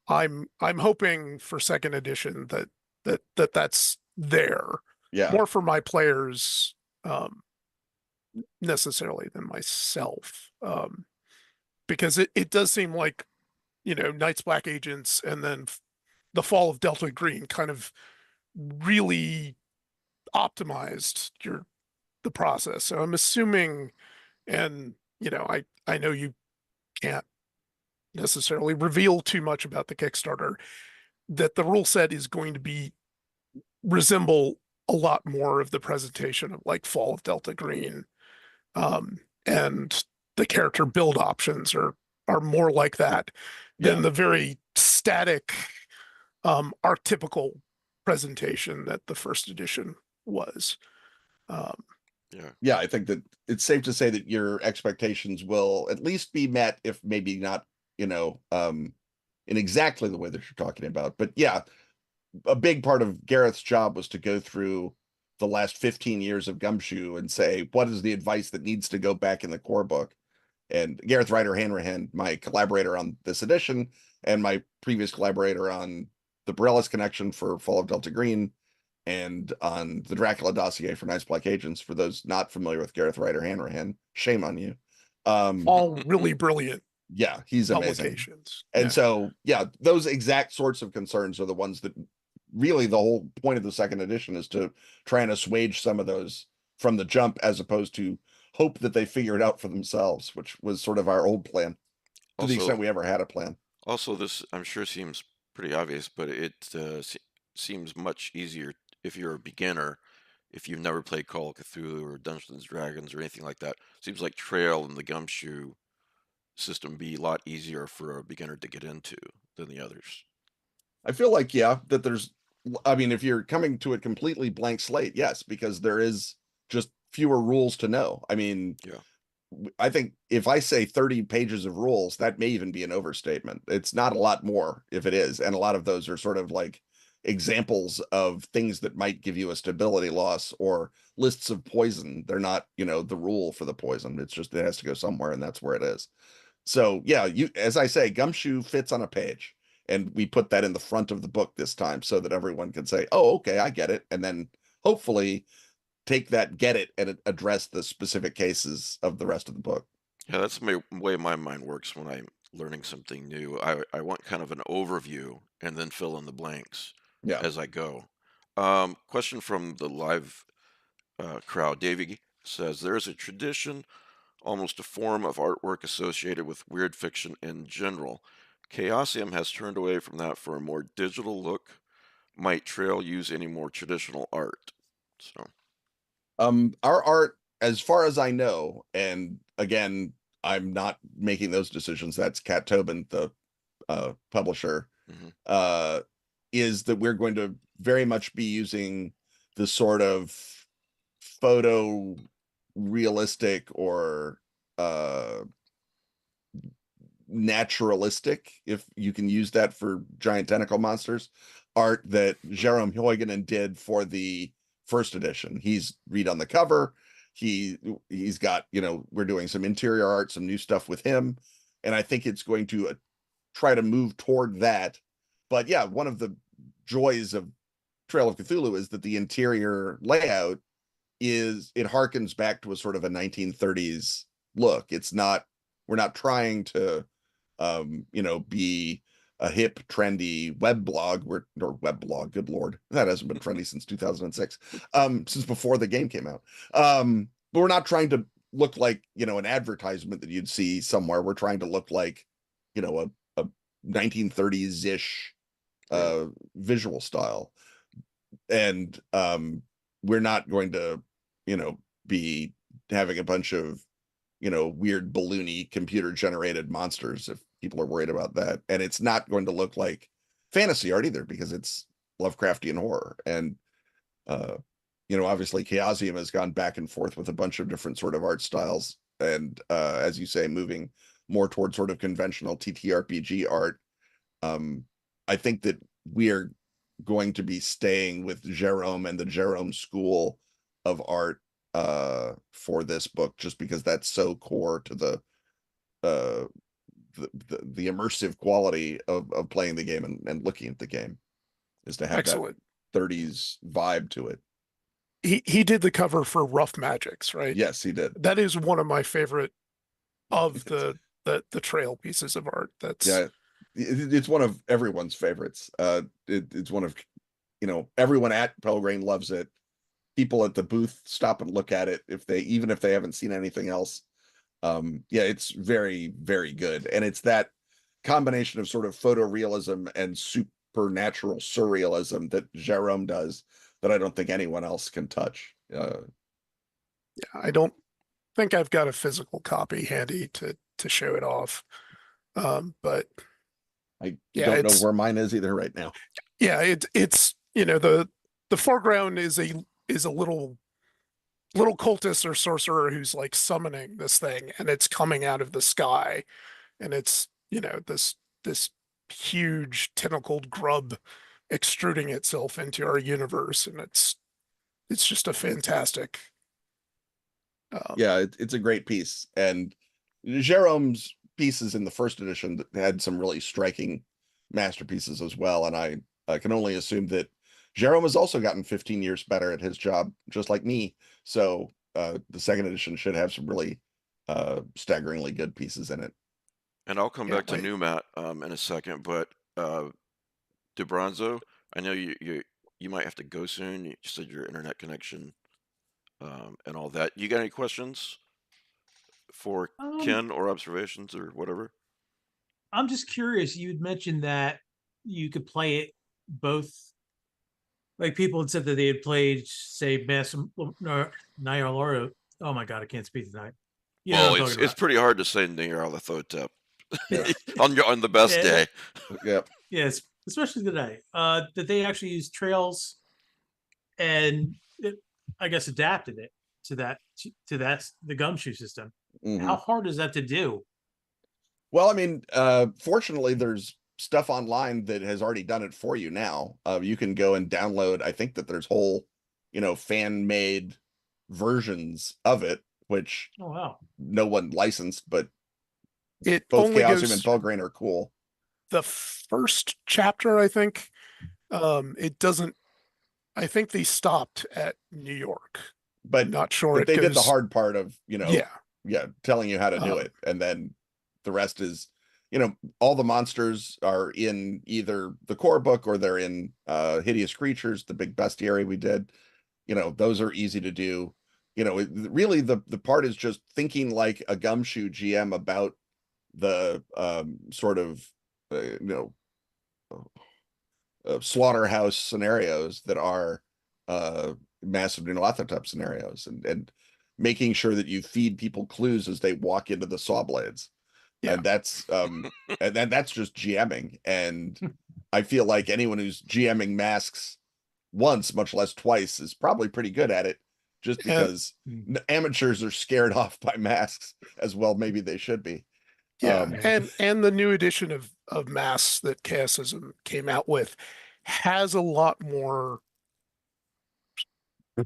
I'm hoping for second edition that's there. Yeah. More for my players necessarily than myself. Because it does seem like, Night's Black Agents and then the Fall of Delta Green kind of really optimized the process. So I'm assuming, and I know you can't necessarily reveal too much about the Kickstarter, that the rule set is going to resemble a lot more of the presentation of like Fall of Delta Green, and the character build options are more like that than the very static, archetypical presentation that the first edition was. Yeah, I think that it's safe to say that your expectations will at least be met, if maybe not, in exactly the way that you're talking about. But yeah, a big part of Gareth's job was to go through the last 15 years of Gumshoe and say, what is the advice that needs to go back in the core book? And Gareth Ryder Hanrahan, my collaborator on this edition, and my previous collaborator on the Borellis Connection for Fall of Delta Green, and on the Dracula dossier for Night's Black Agents. For those not familiar with Gareth Ryder Hanrahan, shame on you. All really brilliant. Yeah, he's amazing. Publications. And so, yeah, those exact sorts of concerns are the ones that really the whole point of the second edition is to try and assuage some of those from the jump, as opposed to hope that they figure it out for themselves, which was sort of our old plan, to the extent we ever had a plan. Also, this, I'm sure, seems pretty obvious, but it seems much easier if you're a beginner, if you've never played Call of Cthulhu or Dungeons and Dragons or anything like that. Seems like Trail and the Gumshoe system would be a lot easier for a beginner to get into than the others. I feel like, yeah, that if you're coming to a completely blank slate, yes, because there is just fewer rules to know. I think if I say 30 pages of rules, that may even be an overstatement. It's not a lot more if it is. And a lot of those are sort of like examples of things that might give you a stability loss, or lists of poison. They're not, the rule for the poison. It's just, it has to go somewhere, and that's where it is. So yeah, as I say, Gumshoe fits on a page, and we put that in the front of the book this time so that everyone can say, oh, okay, I get it. And then hopefully take that get it and address the specific cases of the rest of the book. Yeah, that's the way my mind works when I'm learning something new. I want kind of an overview and then fill in the blanks as I go. Question from the live crowd. Davey says, there's a tradition, almost a form of artwork associated with weird fiction in general. Chaosium has turned away from that for a more digital look. Might Trail use any more traditional art? So, our art, as far as I know, and again, I'm not making those decisions. That's Kat Tobin, the publisher. Is that we're going to very much be using the sort of photo realistic or naturalistic, if you can use that for giant tentacle monsters, art that Jerome Huygens did for the first edition. He's read on the cover. He's got, we're doing some interior art, some new stuff with him, and I think it's going to try to move toward that. But yeah, one of the joys of Trail of Cthulhu is that the interior layout it harkens back to a sort of a 1930s look. We're not trying to be a hip, trendy weblog. Good Lord, that hasn't been trendy since 2006, since before the game came out. But we're not trying to look like, an advertisement that you'd see somewhere. We're trying to look like, a 1930s-ish visual style. and we're not going to, be having a bunch of, weird balloony computer generated monsters if people are worried about that. And it's not going to look like fantasy art either, because it's Lovecraftian horror. And obviously Chaosium has gone back and forth with a bunch of different sort of art styles, and as you say, moving more toward sort of conventional TTRPG art. I think that we are going to be staying with Jerome and the Jerome school of art for this book, just because that's so core to the immersive quality of playing the game and looking at the game, is to have Excellent. that 30s vibe to it. He did the cover for Rough Magics, right? Yes, he did. That is one of my favorite of the trail pieces of art. That's it's one of everyone's favorites. It's one of, everyone at Pelgrane loves it. People at the booth stop and look at it even if they haven't seen anything else. It's very, very good. And it's that combination of sort of photorealism and supernatural surrealism that Jerome does that I don't think anyone else can touch. I don't think I've got a physical copy handy to show it off. But I don't know where mine is either right now. Yeah, it's the foreground is a little cultist or sorcerer who's like summoning this thing, and it's coming out of the sky, and it's this huge tentacled grub extruding itself into our universe, and it's just a fantastic. It's a great piece, and Jerome's pieces in the first edition had some really striking masterpieces as well, and I can only assume that Jerome has also gotten 15 years better at his job, just like me. So the second edition should have some really staggeringly good pieces in it. And I'll come back to New Matt in a second, but DeBronzo, I know you might have to go soon. You said your internet connection and all that. You got any questions for Ken or observations or whatever? I'm just curious. You had mentioned that you could play it both. Like people had said that they had played, say, Nyarlathotep. Oh my God, I can't speak tonight. It's pretty hard to say Nyarlathotep on the best day. Yep. Yes, especially today. That they actually used trails, and I guess adapted it to the Gumshoe system. Mm-hmm. How hard is that to do? Well, I mean, fortunately, there's stuff online that has already done it for you now. You can go and download. I think that there's whole, fan-made versions of it, which no one licensed, but it both only Chaosium goes and Pelgrane are cool. The first chapter, I think, it doesn't. I think they stopped at New York, but not sure. But they did the hard part of telling you how to do it, and then the rest is. All the monsters are in either the core book or they're in Hideous Creatures, the big bestiary we did. Those are easy to do. Really the part is just thinking like a Gumshoe GM about the sort of, slaughterhouse scenarios that are massive Nyarlathotep scenarios, and making sure that you feed people clues as they walk into the saw blades. Yeah. And that's and that's just GMing. And I feel like anyone who's GMing masks once, much less twice, is probably pretty good at it, just because amateurs are scared off by masks as well. Maybe they should be. And the new edition of masks that Chaosism came out with has a lot more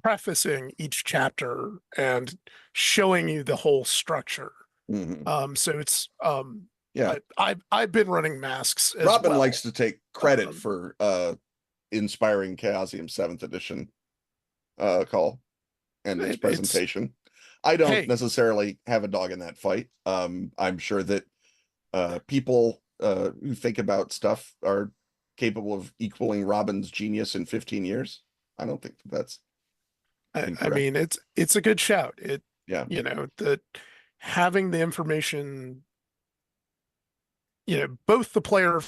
prefacing each chapter and showing you the whole structure. Mm-hmm. So it's I've been running masks as Robin well. likes to take credit for inspiring Chaosium 7th edition call and its presentation. I don't necessarily have a dog in that fight. I'm sure that people who think about stuff are capable of equaling Robin's genius in 15 years. I don't think that's I mean, it's a good shout. That having the information, both the player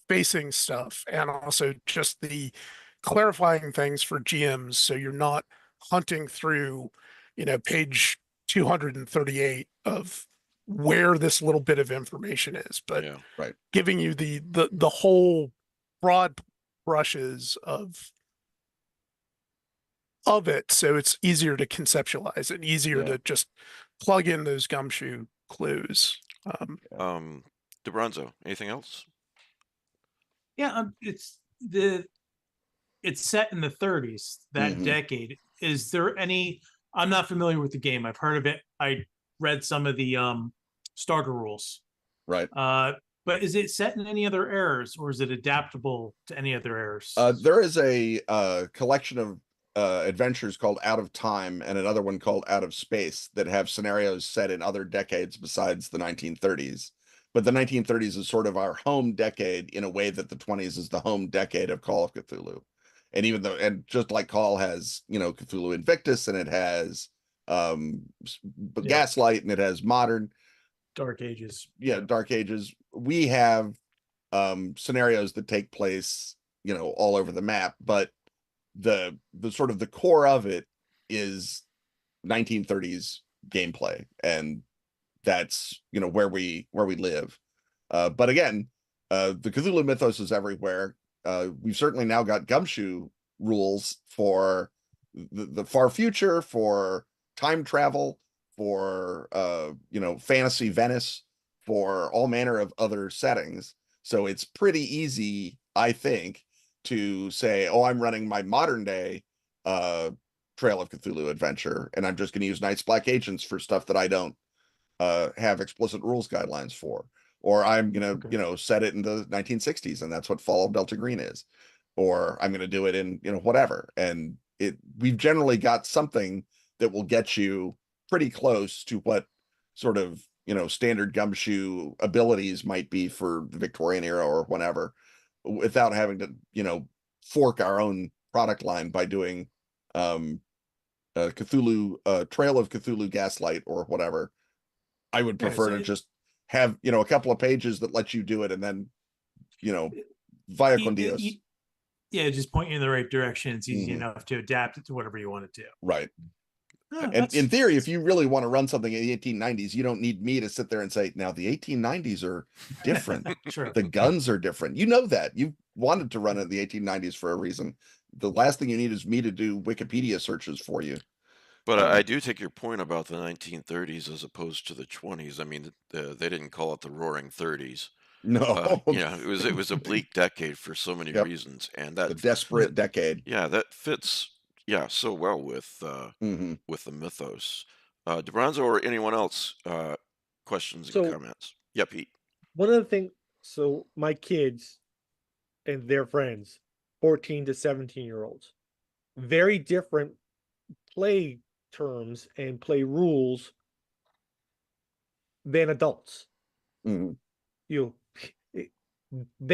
facing stuff and also just the clarifying things for GMs so you're not hunting through, page 238 of where this little bit of information is, but Yeah. Right. giving you the whole broad brushes of it, so it's easier to conceptualize and easier to just plug in those Gumshoe clues. DeBronzo, anything else? Yeah, it's set in the 30s, that decade. Is there any? I'm not familiar with the game. I've heard of it. I read some of the starter rules. Right. But is it set in any other eras, or is it adaptable to any other eras? There is a collection of adventures called Out of Time and another one called Out of Space that have scenarios set in other decades besides the 1930s. But the 1930s is sort of our home decade in a way that the 20s is the home decade of Call of Cthulhu. And even though, and just like Call has, Cthulhu Invictus, and it has Gaslight, and it has Modern. Dark Ages. Yeah, Dark Ages. We have scenarios that take place, all over the map, but the sort of the core of it is 1930s gameplay, and that's where we live. But again, the Cthulhu mythos is everywhere. We've certainly now got Gumshoe rules for the far future, for time travel, for fantasy Venice, for all manner of other settings. So it's pretty easy, I think, to say, oh, I'm running my modern day Trail of Cthulhu adventure, and I'm just going to use Night's Black Agents for stuff that I don't have explicit rules guidelines for. Or I'm going to, set it in the 1960s, and that's what Fall of Delta Green is. Or I'm going to do it in, whatever. And we've generally got something that will get you pretty close to what sort of, standard Gumshoe abilities might be for the Victorian era or whatever, without having to, fork our own product line by doing Cthulhu, Trail of Cthulhu Gaslight or whatever. I would prefer to just have, a couple of pages that let you do it, and then, via con Dios. Yeah, just point you in the right direction. It's easy enough to adapt it to whatever you want to do. Right. And in theory, if you really want to run something in the 1890s, you don't need me to sit there and say, now the 1890s are different. Sure. The guns are different. You know that. You wanted to run it in the 1890s for a reason. The last thing you need is me to do Wikipedia searches for you. But I do take your point about the 1930s as opposed to the 20s. I mean, they didn't call it the Roaring 30s. No. It was a bleak decade for so many reasons, and that the desperate decade. Yeah, that fits. Yeah, so well with the mythos. DeBronzo or anyone else? Questions and comments? Yeah, Pete. One of the things. So my kids and their friends, 14 to 17-year-olds, very different play terms and play rules than adults. They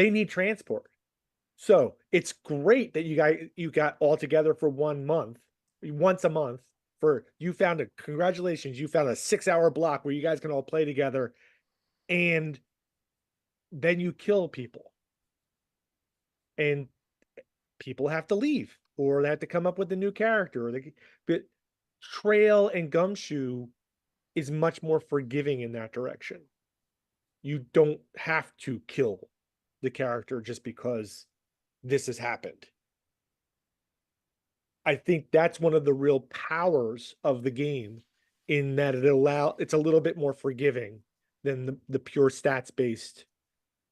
need transport. So it's great that you got all together for 1 month, once a month. Congratulations, you found a 6-hour block where you guys can all play together, and then you kill people, and people have to leave, or they have to come up with a new character. But Trail and Gumshoe is much more forgiving in that direction. You don't have to kill the character just because this has happened. I think that's one of the real powers of the game, in that it's a little bit more forgiving than the pure stats based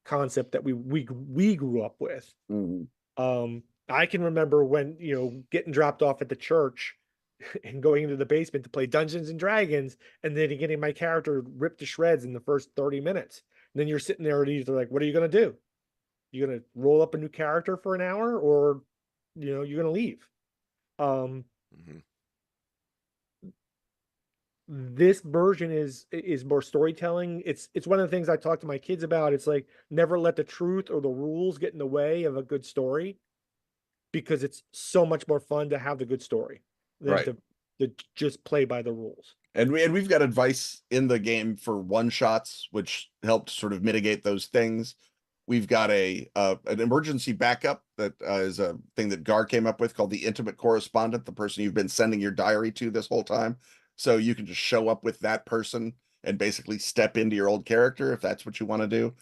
concept that we grew up with. I can remember when, getting dropped off at the church and going into the basement to play Dungeons and Dragons, and then getting my character ripped to shreds in the first 30 minutes. And then you're sitting there and you're like, what are you going to do? You're going to roll up a new character for an hour, or, you're going to leave. This version is more storytelling. It's one of the things I talk to my kids about. It's like, never let the truth or the rules get in the way of a good story, because it's so much more fun to have the good story than to just play by the rules. And we've got advice in the game for one shots, which helped sort of mitigate those things. We've got an emergency backup that is a thing that Gar came up with called the intimate correspondent, the person you've been sending your diary to this whole time. So you can just show up with that person and basically step into your old character if that's what you want to do.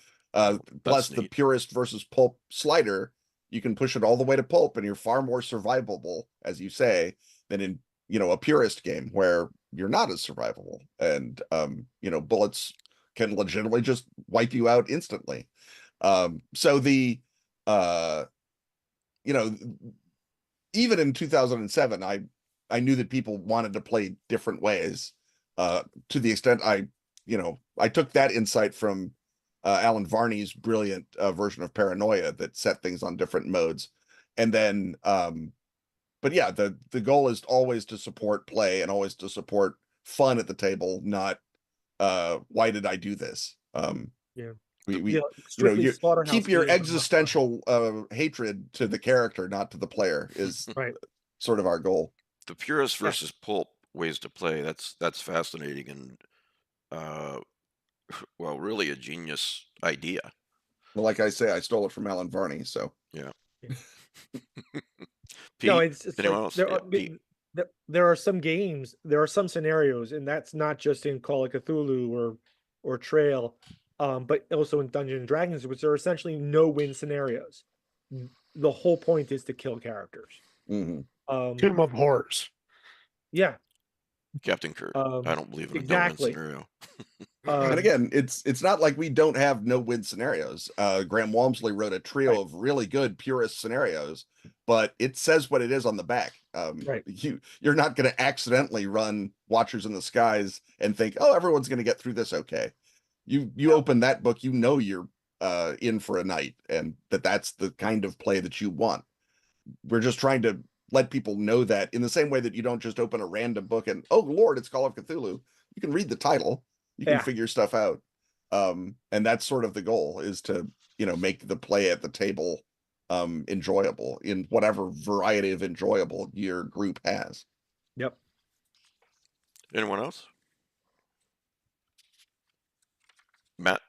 Plus the neat. purist versus pulp slider, you can push it all the way to pulp and you're far more survivable, as you say, than in, a purist game where you're not as survivable. And, bullets can legitimately just wipe you out instantly. So the, even in 2007, I knew that people wanted to play different ways, to the extent I took that insight from Alan Varney's brilliant version of Paranoia that set things on different modes. And then, but yeah, the goal is always to support play and always to support fun at the table, not why did I do this? Yeah. We strictly you Slaughterhouse keep your games are not fun. existential hatred to the character, not to the player, is Right. sort of our goal. The purist versus pulp ways to play. That's fascinating and well, really a genius idea. Well, like I say, I stole it from Alan Varney, so Yeah. Yeah. Pete, No, it's anyone like else? there Yeah, are Pete. there are some games, there are some scenarios, and that's not just in Call of Cthulhu or Trail, but also in Dungeons and Dragons, which are essentially no-win scenarios. The whole point is to kill characters. mhm. Tomb of Horrors. Yeah, Captain Kirk. I don't believe in a exactly. no-win scenario. And again, it's not like we don't have no-win scenarios. Graham Walmsley wrote a trio Right. of really good purist scenarios, but it says what it is on the back. Right. You're not going to accidentally run Watchers in the Skies and think, oh, everyone's going to get through this okay. You open that book, you're in for a night, and that's the kind of play that you want. We're just trying to let people know that, in the same way that you don't just open a random book and, oh Lord, it's Call of Cthulhu. You can read the title, you can Yeah. figure stuff out. And that's sort of the goal, is to, make the play at the table enjoyable in whatever variety of enjoyable your group has. Yep. Anyone else? Matt,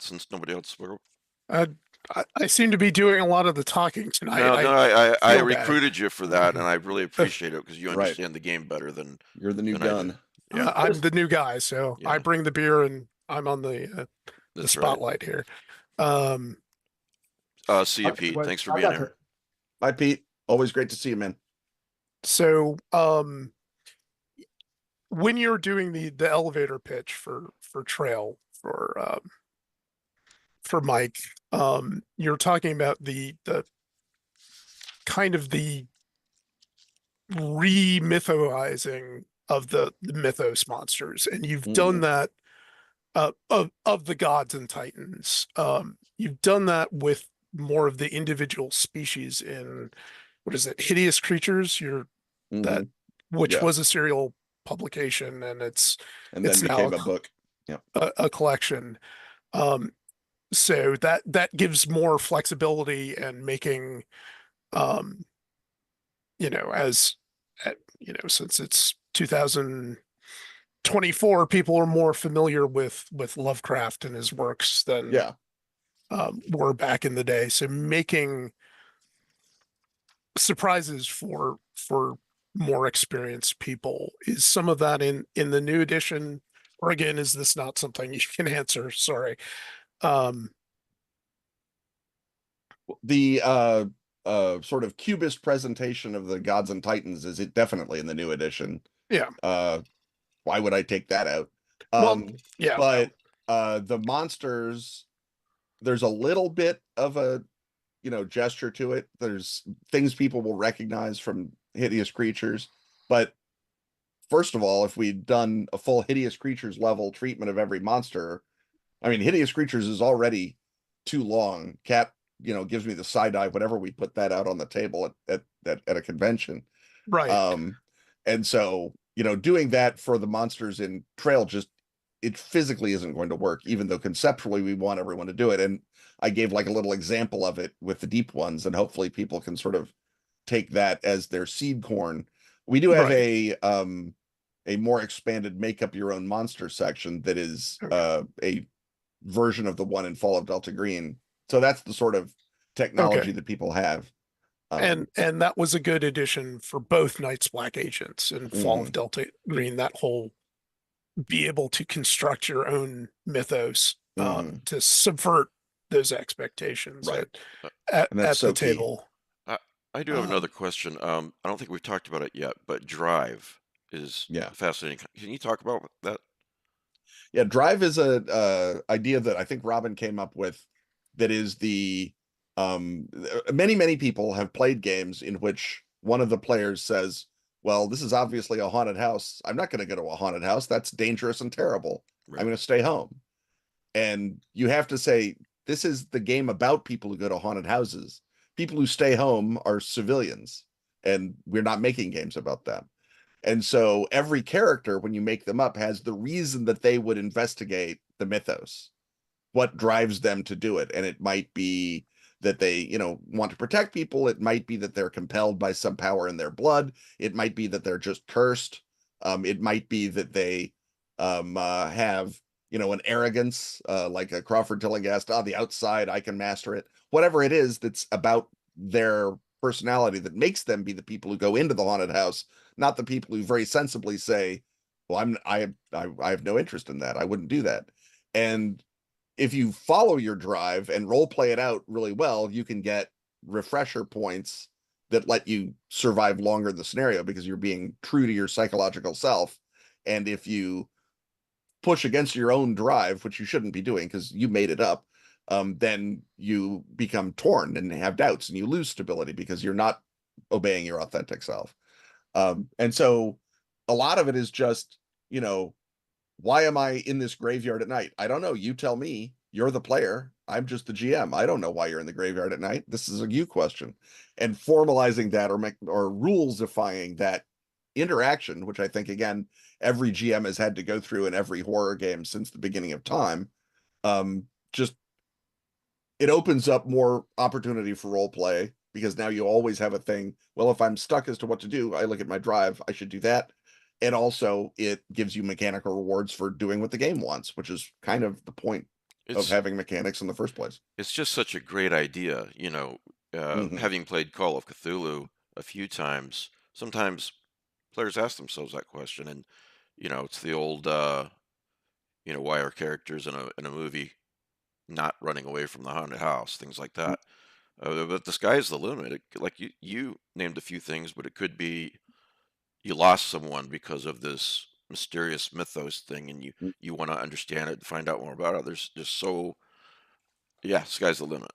since nobody else spoke. I seem to be doing a lot of the talking tonight. No, I feel bad. recruited you for that, and I really appreciate it because you Right. understand the game better than You're the new than I do. gun. Yeah, I'm the new guy, so I Yeah. bring the beer and I'm on the that's right. spotlight here. See you, Pete. Well, Thanks for I being got here. Bye, Pete. Always great to see you, man. So when you're doing the elevator pitch for Trail for Mike, you're talking about the kind of the re-mythizing of the mythos monsters, and you've done that of the gods and titans. You've done that with more of the individual species in, what is it, Hideous Creatures? That, which Yeah. was a serial publication, and it's And then now became a book. Yeah. a collection. So that gives more flexibility and making, since it's 2024, people are more familiar with Lovecraft and his works than Yeah. were back in the day. So making surprises for more experienced people, is some of that in the new edition, or again, is this not something you can answer? Sorry. The sort of cubist presentation of the gods and titans is it definitely in the new edition. Yeah. Why would I take that out? Yeah. But the monsters, there's a little bit of a gesture to it. There's things people will recognize from Hideous Creatures, but first of all, if we'd done a full Hideous Creatures level treatment of every monster, I mean, Hideous Creatures is already too long. Cat gives me the side eye whenever we put that out on the table at a convention. Right. And so, doing that for the monsters in Trail, it physically isn't going to work, even though conceptually we want everyone to do it. And I gave like a little example of it with the deep ones, and hopefully people can sort of take that as their seed corn. We do have a more expanded make up your own monster section that is a version of the one in Fall of Delta Green. So that's the sort of technology Okay. that people have. And that was a good addition for both Night's Black Agents and Fall of Delta Green, that whole be able to construct your own mythos to subvert those expectations Right. at And that's so the key. table. I do have another question. I don't think we've talked about it yet, but Drive is fascinating. Can you talk about that? Yeah, Drive is a idea that I think Robin came up with. That is the many people have played games in which one of the players says, "Well, this is obviously a haunted house. I'm not going to go to a haunted house. That's dangerous and terrible. Right. I'm going to stay home." And you have to say, this is the game about people who go to haunted houses. People who stay home are civilians, and we're not making games about them. And so every character, when you make them up, has the reason that they would investigate the mythos, what drives them to do it. And it might be that they, want to protect people. It might be that they're compelled by some power in their blood. It might be that they're just cursed. It might be that they have, an arrogance, like a Crawford Tillinghast, the outside, I can master it. Whatever it is that's about their personality that makes them be the people who go into the haunted house, not the people who very sensibly say, well, I have no interest in that. I wouldn't do that. And if you follow your drive and role play it out really well, you can get refresher points that let you survive longer in the scenario because you're being true to your psychological self. And if you push against your own drive, which you shouldn't be doing because you made it up, then you become torn and have doubts and you lose stability because you're not obeying your authentic self. And so a lot of it is just, why am I in this graveyard at night? I don't know. You tell me. You're the player. I'm just the GM. I don't know why you're in the graveyard at night. This is a you question. And formalizing that or rules-ifying that interaction, which I think, again, every GM has had to go through in every horror game since the beginning of time, just it opens up more opportunity for role play because now you always have a thing. Well, if I'm stuck as to what to do, I look at my drive. I should do that. And also it gives you mechanical rewards for doing what the game wants, which is kind of the point of having mechanics in the first place. It's just such a great idea, having played Call of Cthulhu a few times, sometimes players ask themselves that question, and it's the old why are characters in a movie not running away from the haunted house, things like that. But the sky's the limit. Like you named a few things, but it could be you lost someone because of this mysterious mythos thing, and you want to understand it and find out more about it. There's just sky's the limit.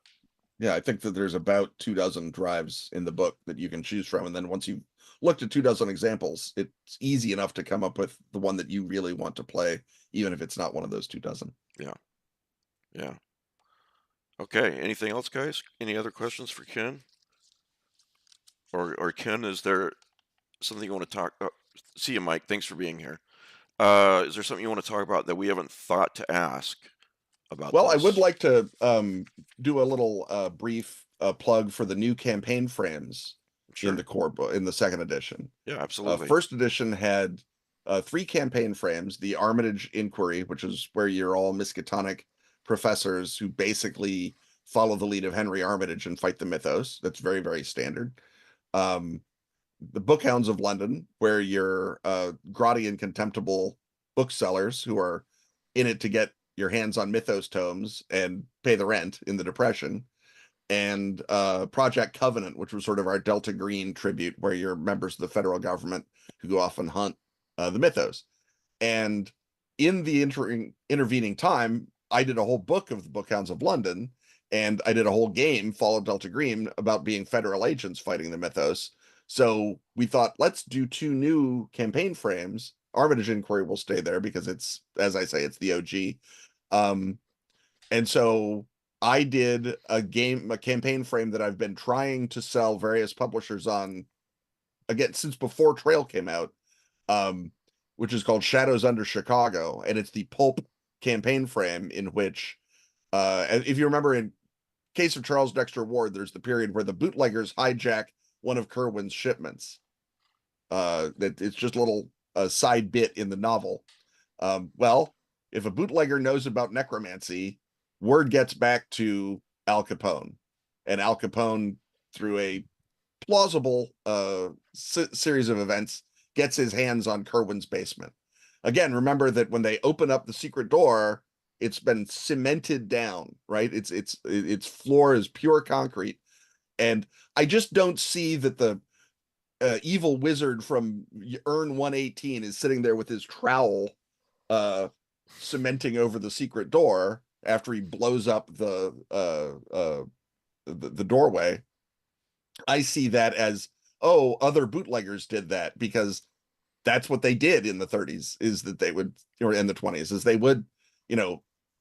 Yeah, I think that there's about 24 drives in the book that you can choose from, and then once you've looked at 24 examples, it's easy enough to come up with the one that you really want to play, even if it's not one of those 24. Yeah. Okay. Anything else, guys? Any other questions for Ken? Or Ken, is there something you want to talk? See you, Mike. Thanks for being here. Is there something you want to talk about that we haven't thought to ask about? Well, I would like to do a little brief plug for the new campaign frames in the core book in the second edition. Yeah, absolutely. First edition had 3 campaign frames: the Armitage Inquiry, which is where you're all Miskatonic professors who basically follow the lead of Henry Armitage and fight the mythos. That's very, very standard. The Bookhounds of London, where you're grotty and contemptible booksellers who are in it to get your hands on mythos tomes and pay the rent in the Depression. And Project Covenant, which was sort of our Delta Green tribute, where you're members of the federal government who go off and hunt the mythos. And in the intervening time, I did a whole book of the Bookhounds of London, and I did a whole game, Fall of Delta Green, about being federal agents fighting the mythos. So we thought, let's do 2 new campaign frames. Armitage Inquiry will stay there because it's, as I say, it's the OG. And so I did a campaign frame that I've been trying to sell various publishers on, again, since before Trail came out, which is called Shadows Under Chicago. And it's the pulp campaign frame in which, if you remember, in case of Charles Dexter Ward, there's the period where the bootleggers hijack one of Kerwin's shipments. That it's just a little side bit in the novel. Well, if a bootlegger knows about necromancy, word gets back to Al Capone, and Al Capone, through a plausible series of events, gets his hands on Kerwin's basement. Again, remember that when they open up the secret door, it's been cemented down, right? Its floor is pure concrete, and I just don't see that the evil wizard from Urn 118 is sitting there with his trowel cementing over the secret door after he blows up the doorway. I see that as, oh, other bootleggers did that, because that's what they did in the 30s, is that they would, or in the 20s, is they would,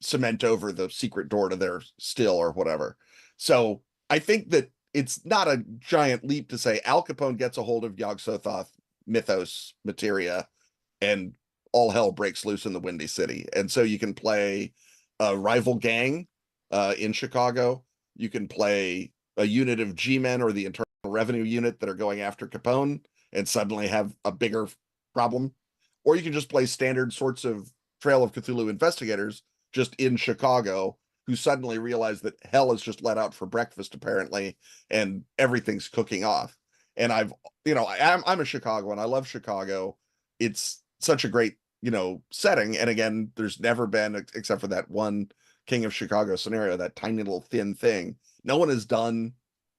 cement over the secret door to their still or whatever. So I think that it's not a giant leap to say Al Capone gets a hold of Yog-Sothoth mythos materia and all hell breaks loose in the Windy City. And so you can play a rival gang in Chicago. You can play a unit of G-men or the Internal Revenue Unit that are going after Capone and suddenly have a bigger problem. Or you can just play standard sorts of Trail of Cthulhu investigators just in Chicago, who suddenly realize that hell is just let out for breakfast, apparently, and everything's cooking off. And I'm a Chicagoan. I love Chicago. It's such a great, setting. And again, there's never been, except for that one King of Chicago scenario, that tiny little thin thing, no one has done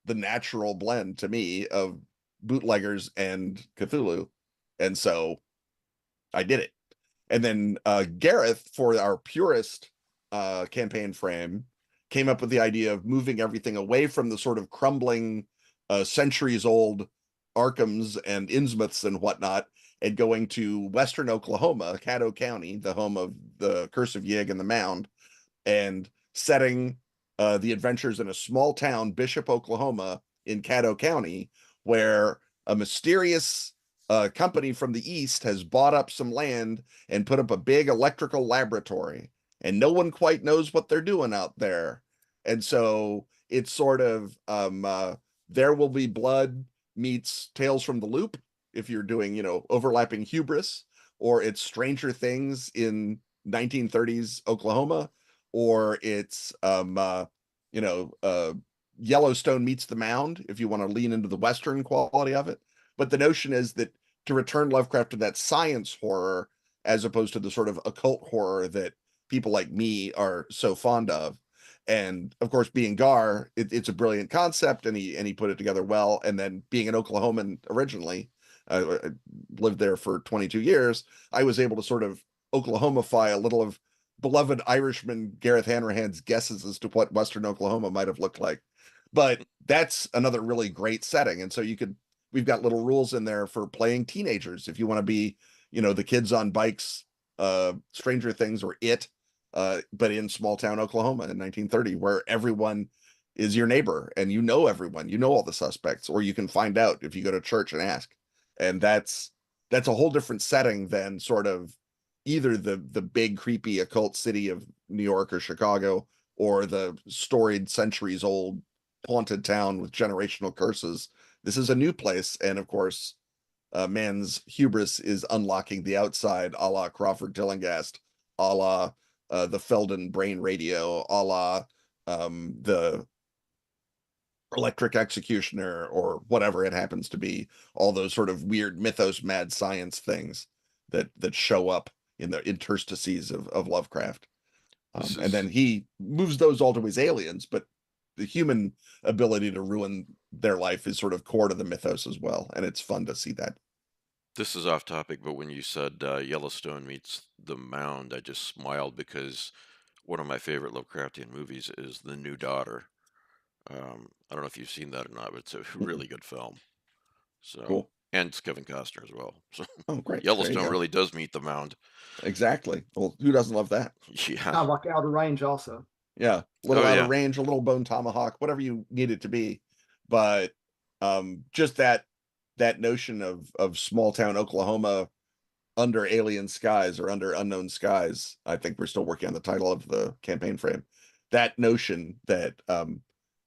the natural blend, to me, of bootleggers and Cthulhu. And so I did it. And then Gareth, for our purest campaign frame, came up with the idea of moving everything away from the sort of crumbling centuries-old Arkhams and Innsmouths and whatnot, and going to Western Oklahoma, Caddo County, the home of the Curse of Yig and the Mound, and setting the adventures in a small town, Bishop, Oklahoma, in Caddo County, where a mysterious company from the East has bought up some land and put up a big electrical laboratory, and no one quite knows what they're doing out there. And so it's sort of There Will Be Blood meets Tales from the Loop, if you're doing, overlapping hubris, or it's Stranger Things in 1930s Oklahoma, or it's Yellowstone meets the Mound, if you want to lean into the Western quality of it. But the notion is that to return Lovecraft to that science horror, as opposed to the sort of occult horror that people like me are so fond of. And of course, being Gar, it's a brilliant concept, and he put it together well. And then being an Oklahoman originally, I lived there for 22 years, I was able to sort of Oklahomify a little of beloved Irishman Gareth Hanrahan's guesses as to what Western Oklahoma might have looked like. But that's another really great setting. And so we've got little rules in there for playing teenagers. If you want to be, the kids on bikes, Stranger Things or It, but in small town Oklahoma in 1930, where everyone is your neighbor and everyone, all the suspects, or you can find out if you go to church and ask. And that's a whole different setting than sort of either the big creepy occult city of New York or Chicago, or the storied centuries old haunted town with generational curses. This is a new place, and of course, man's hubris is unlocking the outside, a la Crawford Tillinghast, a la the Felden brain radio, a la the Electric Executioner, or whatever it happens to be. All those sort of weird mythos, mad science things that show up in the interstices of Lovecraft. And then he moves those all to his aliens, but the human ability to ruin their life is sort of core to the mythos as well, and it's fun to see that. This is off topic, but when you said Yellowstone meets the Mound, I just smiled, because one of my favorite Lovecraftian movies is The New Daughter. I don't know if you've seen that or not, but it's a really good film. So Cool. And it's Kevin Costner as well. So Oh, great. Yellowstone really does meet the Mound. Exactly. Well, who doesn't love that? Yeah. Kind of like Outer Range also. Yeah. A little Oh, out yeah. of range, a little bone tomahawk, whatever you need it to be. But just that notion of small town Oklahoma under alien skies, or under unknown skies. I think we're still working on the title of the campaign frame. That notion that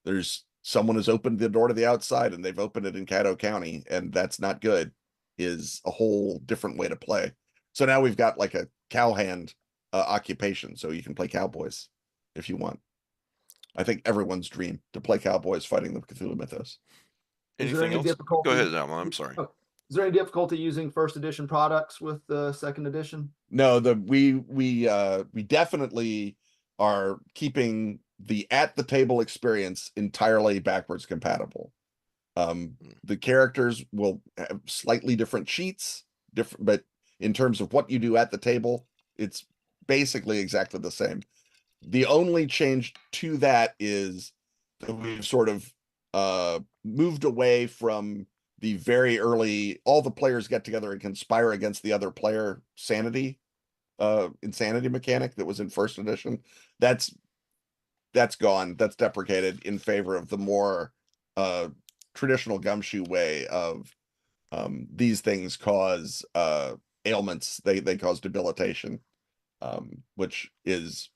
there's someone has opened the door to the outside, and they've opened it in Caddo County, and that's not good, is a whole different way to play. So now we've got like a cowhand occupation, so you can play cowboys if you want. I think everyone's dream to play cowboys fighting the Cthulhu mythos. Is there Anything any else? difficulty? Go ahead, Alan. I'm sorry. Oh, is there any difficulty using first edition products with the second edition? No, we definitely are keeping the at the table experience entirely backwards compatible. The characters will have slightly different sheets, but in terms of what you do at the table, it's basically exactly the same. The only change to that is that we've sort of moved away from the very early, all the players get together and conspire against the other player insanity mechanic that was in first edition. That's gone. That's deprecated in favor of the more traditional Gumshoe way of these things cause ailments. They cause debilitation, which is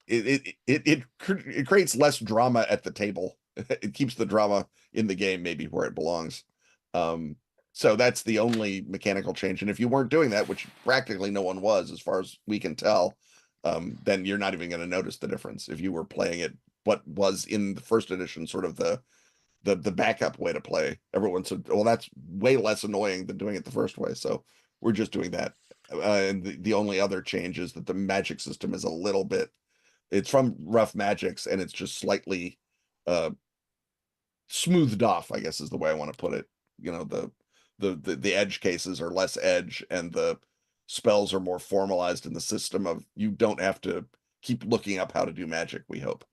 it creates less drama at the table. It keeps the drama in the game maybe where it belongs. So that's the only mechanical change. And if you weren't doing that, which practically no one was, as far as we can tell, then you're not even going to notice the difference. If you were playing it, what was in the first edition, sort of the backup way to play, everyone said, well, that's way less annoying than doing it the first way. So we're just doing that. And the only other change is that the magic system is a little bit, it's from Rough Magics, and it's just slightly smoothed off, I guess is the way I want to put it. You know, the edge cases are less edge, and the spells are more formalized in the system of you don't have to keep looking up how to do magic, we hope.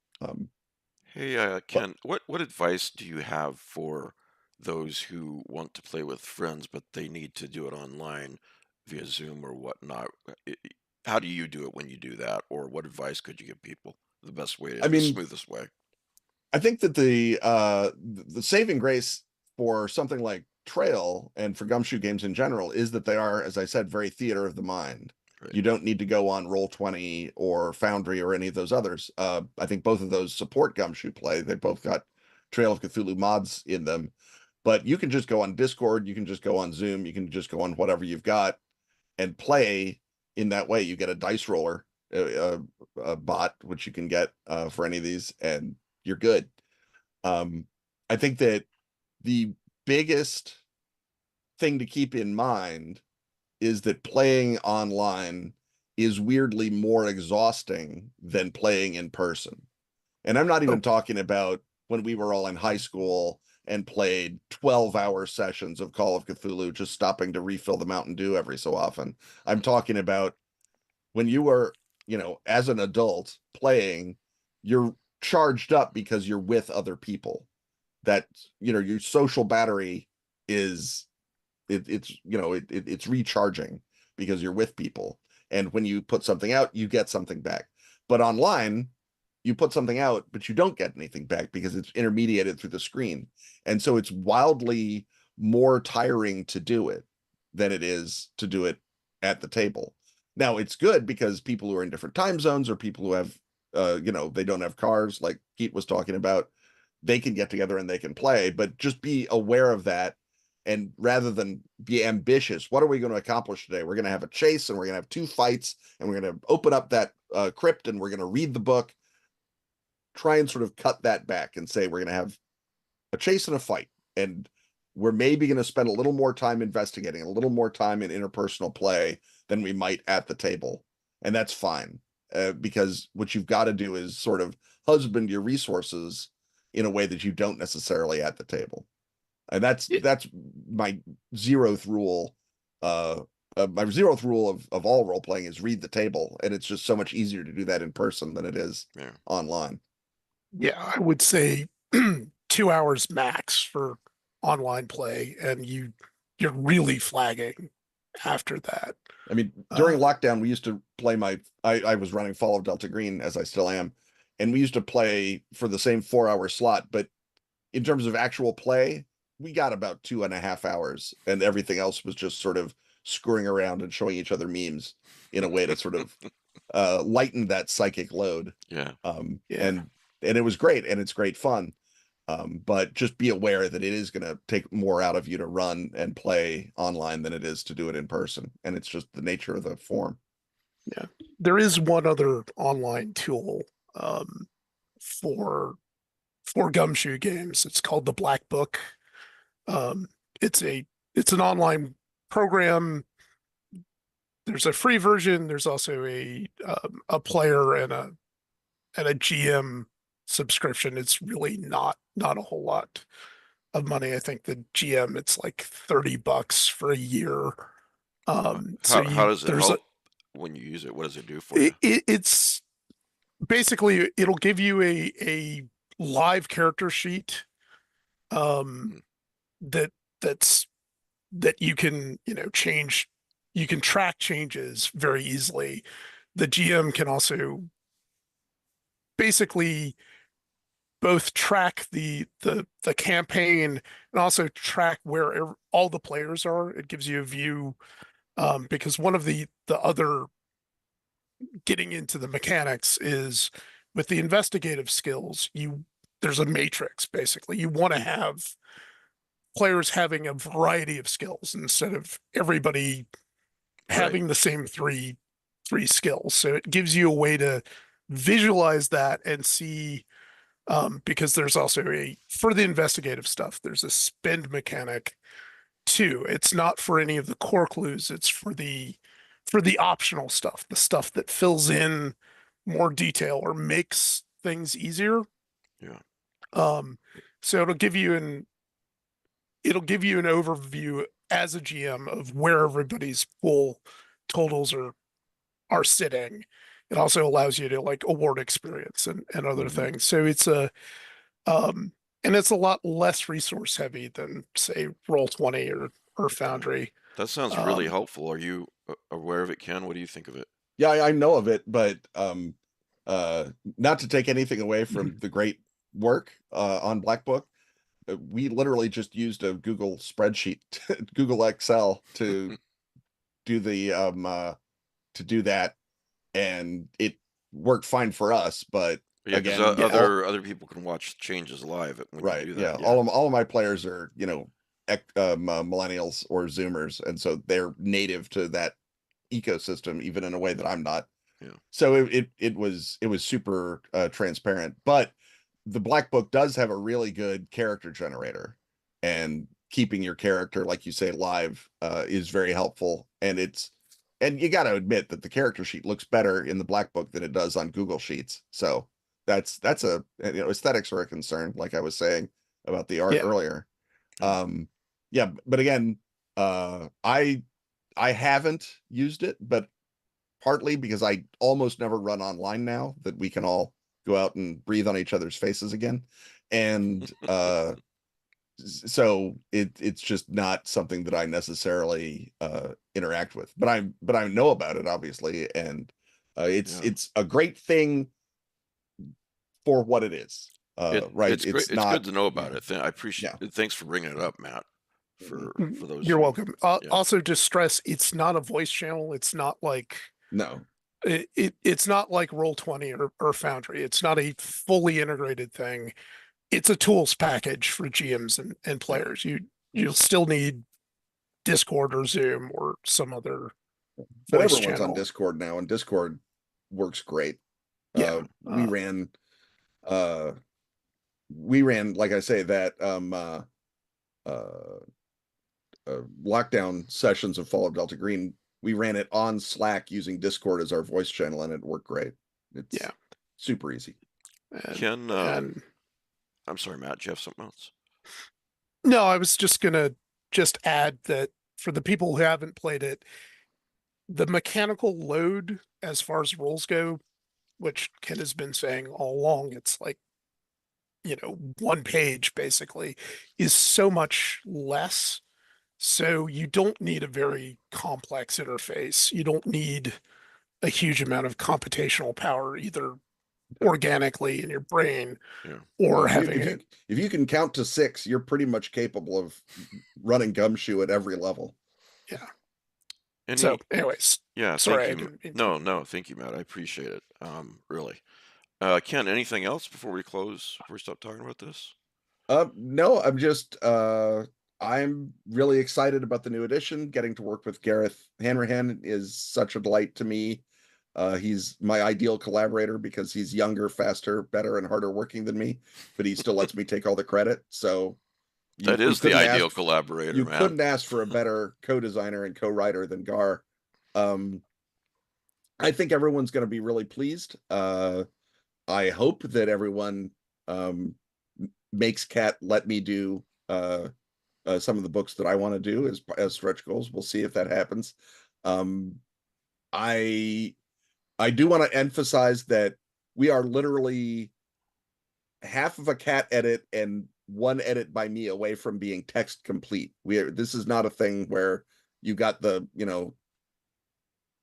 Hey, Ken, what advice do you have for those who want to play with friends, but they need to do it online via Zoom or whatnot? How do you do it when you do that? Or what advice could you give people? The best way, I the mean, smoothest way. I think that the saving grace for something like Trail and for Gumshoe games in general is that they are, as I said, very theater of the mind. Right. You don't need to go on Roll20 or Foundry or any of those others. I think both of those support Gumshoe play. They both got Trail of Cthulhu mods in them. But you can just go on Discord, you can just go on Zoom, you can just go on whatever you've got and play in that way. You get a dice roller, a bot, which you can get for any of these, and you're good. I think that the biggest thing to keep in mind is that playing online is weirdly more exhausting than playing in person. And I'm not even talking about when we were all in high school and played 12-hour sessions of Call of Cthulhu, just stopping to refill the Mountain Dew every so often. I'm talking about when you were, you know, as an adult playing, you're charged up because you're with other people. That, you know, your social battery is it's recharging because you're with people. And when you put something out, you get something back. But online, you put something out, but you don't get anything back because it's intermediated through the screen. And so it's wildly more tiring to do it than it is to do it at the table. Now, it's good because people who are in different time zones or people who have, they don't have cars, like Pete was talking about, they can get together and they can play, but just be aware of that. And rather than be ambitious, what are we going to accomplish today? We're going to have a chase, and we're going to have 2 fights, and we're going to open up that crypt, and we're going to read the book. Try and sort of cut that back and say we're going to have a chase and a fight, and we're maybe going to spend a little more time investigating, a little more time in interpersonal play than we might at the table. And that's fine, because what you've got to do is sort of husband your resources in a way that you don't necessarily at the table. And that's my 0th rule. My 0th rule of all role playing is read the table, and it's just so much easier to do that in person than it is online. Yeah, I would say 2 hours max for online play, and you're really flagging after that. I mean, during lockdown, we used to play I was running Fall of Delta Green, as I still am, and we used to play for the same 4-hour slot, but in terms of actual play, we got about 2.5 hours, and everything else was just sort of screwing around and showing each other memes in a way to sort of lighten that psychic load. And it was great, and it's great fun. But just be aware that it is going to take more out of you to run and play online than it is to do it in person. And it's just the nature of the form. Yeah. There is one other online tool for Gumshoe games. It's called the Black Book. It's an online program. There's a free version. There's also a player and a GM subscription. It's really not a whole lot of money. I think the GM, it's like $30 for a year. How does it help when you use it? What does it do for you? It's basically, it'll give you a live character sheet that you can, change. You can track changes very easily. The GM can also basically both track the campaign and also track where all the players are. It gives you a view, because one of the other, getting into the mechanics, is with the investigative skills, there's a matrix. Basically, you want to have players having a variety of skills instead of everybody having the same three skills. So it gives you a way to visualize that and see, because there's also for the investigative stuff, there's a spend mechanic too. It's not for any of the core clues. It's for the optional stuff, the stuff that fills in more detail or makes things easier. Yeah. So it'll give you an overview as a GM of where everybody's full totals are sitting. It also allows you to award experience and other things. So it's and it's a lot less resource heavy than, say, Roll20 or Foundry. That sounds really helpful. Are you aware of it, Ken? What do you think of it? Yeah, I know of it, but not to take anything away from the great work on Black Book. We literally just used a Google spreadsheet, Google Excel to do that, and it worked fine for us. But again, other people can watch changes live when you do that. Yeah. All of my players are millennials or Zoomers, and so they're native to that ecosystem, even in a way that I'm not. Yeah. So it was super transparent, but the Black Book does have a really good character generator, and keeping your character, like you say, live is very helpful. And you got to admit that the character sheet looks better in the Black Book than it does on Google Sheets. So that's aesthetics are a concern, like I was saying about the art earlier. But again, I haven't used it, but partly because I almost never run online now that we can all go out and breathe on each other's faces again. And so it's just not something that I necessarily interact with, but I know about it, obviously. And it's a great thing for what it is. Right. It's good to know about it. I appreciate it. Thanks for bringing it up, Matt. For those. You're welcome. Also, just stress, it's not a voice channel. It's not like, no, it's not like Roll20 or Foundry. It's not a fully integrated thing. It's a tools package for GMs and players. You'll still need Discord or Zoom or some other voice channel. Everyone's on Discord now, and Discord works great. Yeah. We ran, like I say, that lockdown sessions of Fall of Delta Green. We ran it on Slack using Discord as our voice channel, and it worked great. It's super easy. Ken, I'm sorry, Matt, do you have something else? No, I was just gonna add that for the people who haven't played it, the mechanical load as far as rolls go, which Ken has been saying all along, it's like, one page basically, is so much less. So you don't need a very complex interface. You don't need a huge amount of computational power, either organically in your brain or having it. If you can count to 6, you're pretty much capable of running Gumshoe at every level. Yeah. So anyways. Yeah. Sorry. Thank you. No, thank you, Matt. I appreciate it. Really. Ken, anything else before we close, before we stop talking about this? No, I'm just, I'm really excited about the new edition. Getting to work with Gareth Hanrahan is such a delight to me. He's my ideal collaborator because he's younger, faster, better, and harder working than me, but he still lets me take all the credit. So That is the couldn't ideal ask- collaborator, you man. couldn't ask for a better co-designer and co-writer than Gar. I think everyone's going to be really pleased. I hope that everyone makes Cat let me do some of the books that I want to do as stretch goals. We'll see if that happens. I do want to emphasize that we are literally half of a Cat edit and one edit by me away from being text complete. This is not a thing where you got the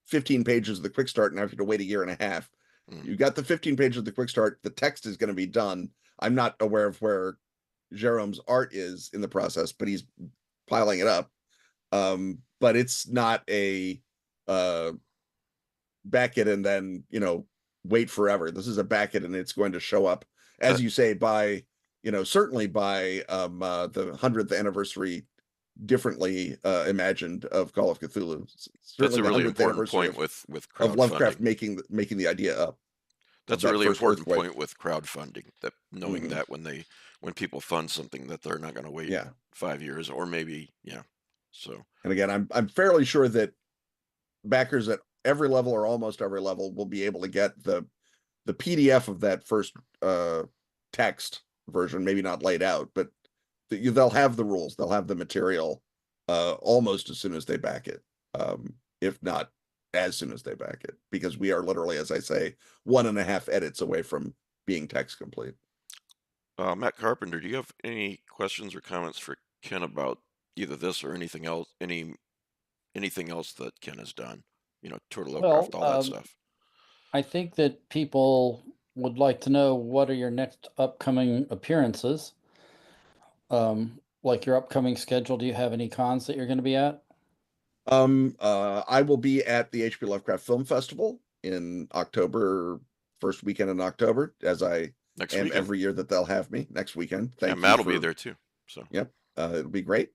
15 pages of the quick start and now you have to wait a year and a half. You got the 15 pages of the quick start. The text is going to be done. I'm not aware of where Jerome's art is in the process, but he's piling it up. But it's not a back it and then wait forever. This is a back it and it's going to show up, as you say, by certainly by the 100th anniversary differently imagined of Call of Cthulhu. That's Certainly a really the 100th important anniversary point with of Lovecraft crowdfunding. making the idea up. That's of a that really first important earthquake. point with crowdfunding, that knowing that when people fund something that they're not going to wait 5 years or maybe so. And again, I'm fairly sure that backers at every level or almost every level will be able to get the PDF of that first text version, maybe not laid out, but they'll have the rules, they'll have the material almost as soon as they back it, if not as soon as they back it, because we are literally, as I say, 1.5 edits away from being text complete. Matt Carpenter, do you have any questions or comments for Ken about either this or anything else? Anything else that Ken has done? Total Lovecraft, all that stuff. I think that people would like to know, what are your next upcoming appearances? Like your upcoming schedule. Do you have any cons that you're going to be at? I will be at the HP Lovecraft Film Festival in October, first weekend in October, as I am every year that they'll have me next weekend. Thank you. Matt will be there too. So yep, it'll be great.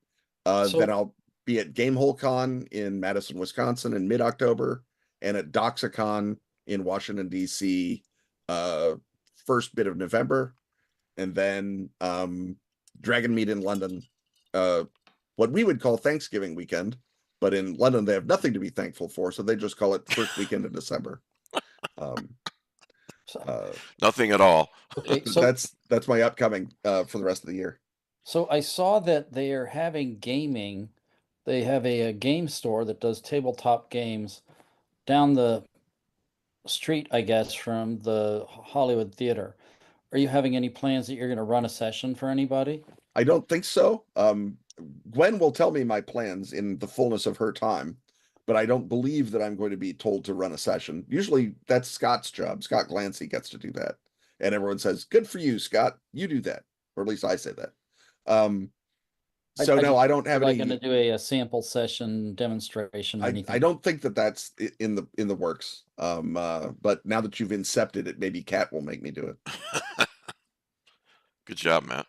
Then I'll be at Gamehole Con in Madison, Wisconsin in mid-October, and at Doxicon in Washington, D.C. First bit of November, and then Dragon Meet in London, what we would call Thanksgiving weekend, but in London they have nothing to be thankful for, so they just call it first weekend in December. Nothing at all. Okay, so that's my upcoming for the rest of the year. So I saw that they are having gaming. They have a game store that does tabletop games down the street, I guess, from the Hollywood Theater. Are you having any plans that you're going to run a session for anybody? I don't think so. Gwen will tell me my plans in the fullness of her time, but I don't believe that I'm going to be told to run a session. Usually that's Scott's job. Scott Glancy gets to do that. And everyone says, good for you, Scott. You do that. Or at least I say that. No, I don't have any. Going to do a sample session demonstration or anything. I don't think that that's in the works. But now that you've incepted it, maybe Kat will make me do it. Good job, Matt.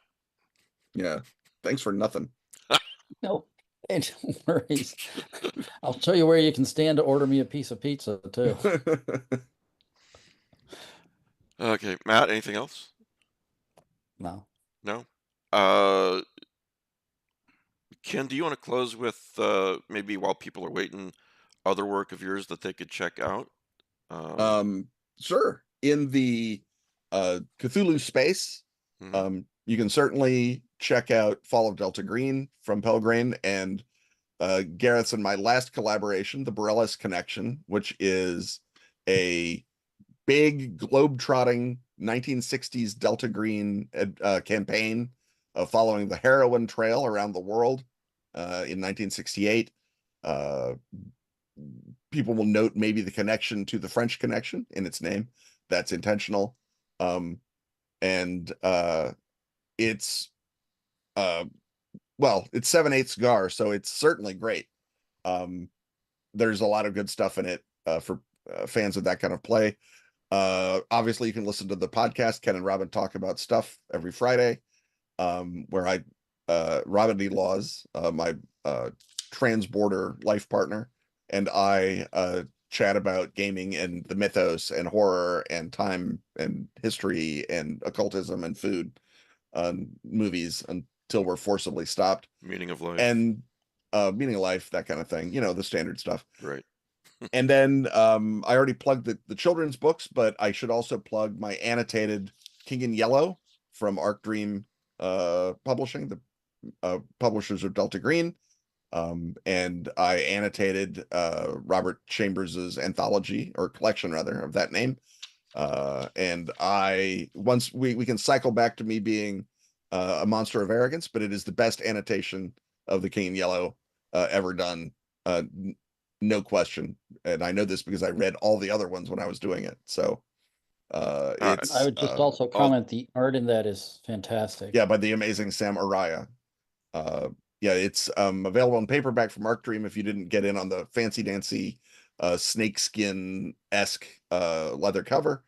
Yeah. Thanks for nothing. No, hey, don't worry. I'll show you where you can stand to order me a piece of pizza too. Okay, Matt, anything else? No. Ken, do you want to close with maybe, while people are waiting, other work of yours that they could check out? Sure. In the Cthulhu space, you can certainly check out Fall of Delta Green from Pelgrane and Gareth's and my last collaboration, the Borellus Connection, which is a big globe-trotting 1960s Delta Green campaign following the heroin trail around the world in 1968. People will note maybe the connection to the French Connection in its name. That's intentional. It's it's 7/8 Gar, so it's certainly great. There's a lot of good stuff in it for fans of that kind of play. Obviously you can listen to the podcast. Ken and Robin talk about stuff every Friday, where Robin D. Laws, my transborder life partner, and I chat about gaming and the mythos and horror and time and history and occultism and food, movies until we're forcibly stopped. Meaning of life. And meaning of life, that kind of thing, the standard stuff. Right. And then I already plugged the children's books, but I should also plug my annotated King in Yellow from Arc Dream Publishing, the publishers of Delta Green. And I annotated Robert Chambers's anthology, or collection rather, of that name. And once we can cycle back to me being a monster of arrogance, but it is the best annotation of the King in Yellow ever done. No question. And I know this because I read all the other ones when I was doing it. So it's I would just also comment the art in that is fantastic. by the amazing Sam Araya. It's available in paperback from Arc Dream if you didn't get in on the fancy dancy snakeskin-esque leather cover.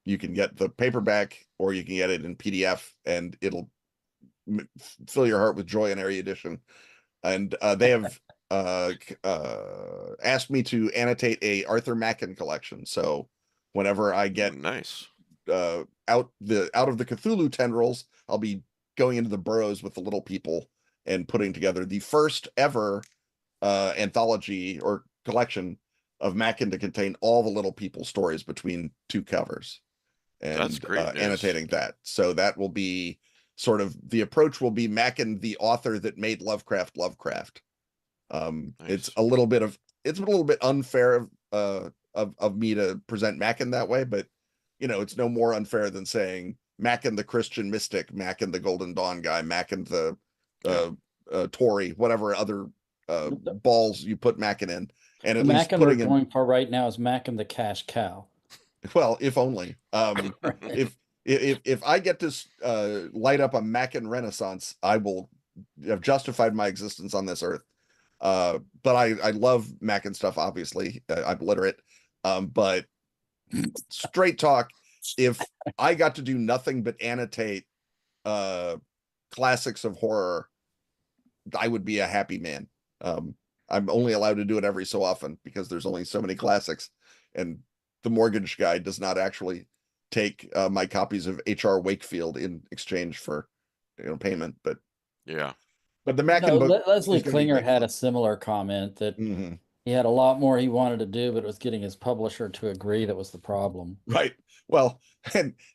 You can get the paperback, or you can get it in PDF, and it'll fill your heart with joy in every edition. And they have asked me to annotate a Arthur Machen collection. So whenever I get nice out of the Cthulhu tendrils, I'll be going into the burrows with the little people and putting together the first ever anthology or collection of Machen to contain all the little people stories between two covers. And that's great annotating that. So that will be sort of the approach will be Machen, the author that made Lovecraft. Nice. It's a little bit unfair of me to present Machen that way, but it's no more unfair than saying Machen the Christian mystic, Machen the Golden Dawn guy, Machen the Tory, whatever other balls you put Machen in. And at least Machen putting we're going for right now is Machen the cash cow. Well, if only. If I get to light up a Machen renaissance, I will have justified my existence on this earth. But I love Machen stuff, obviously. I'm literate. But straight talk, if I got to do nothing but annotate classics of horror, I would be a happy man. I'm only allowed to do it every so often because there's only so many classics, and the mortgage guy does not actually take my copies of H.R. Wakefield in exchange for payment. But but the Machen book, Leslie Klinger had a similar comment that he had a lot more he wanted to do, but it was getting his publisher to agree that was the problem. Right. Well,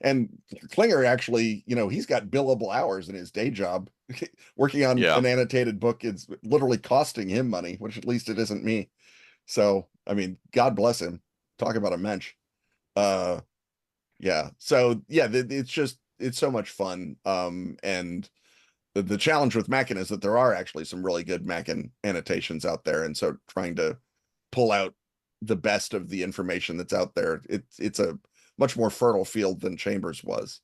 and Klinger actually, he's got billable hours in his day job. Working on an annotated book is literally costing him money, which at least it isn't me. So, I mean, God bless him. Talk about a mensch. So it's so much fun. And the challenge with Machen is that there are actually some really good Machen annotations out there. And so trying to pull out the best of the information that's out there, it's a much more fertile field than Chambers was,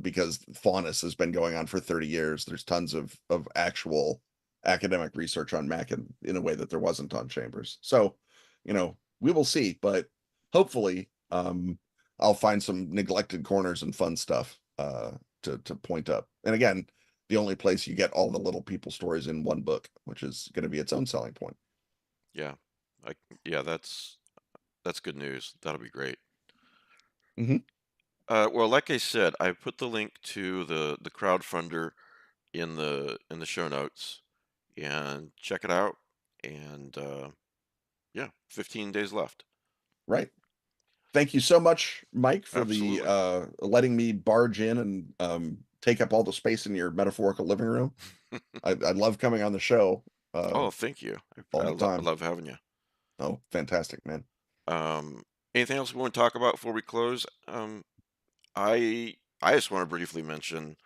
because Faunus has been going on for 30 years. There's tons of actual academic research on Machen in a way that there wasn't on Chambers. So, we will see, but hopefully I'll find some neglected corners and fun stuff to point up. And again, the only place you get all the little people stories in one book, which is going to be its own selling point. That's good news. That'll be great. Mm-hmm. Well, like I said, I put the link to the crowdfunder in the show notes, and check it out. And 15 days left. Right. Thank you so much, Mike, for Absolutely. the letting me barge in and take up all the space in your metaphorical living room. I love coming on the show. Thank you. All the time. I love having you. Oh, fantastic, man. Anything else we want to talk about before we close? I just want to briefly mention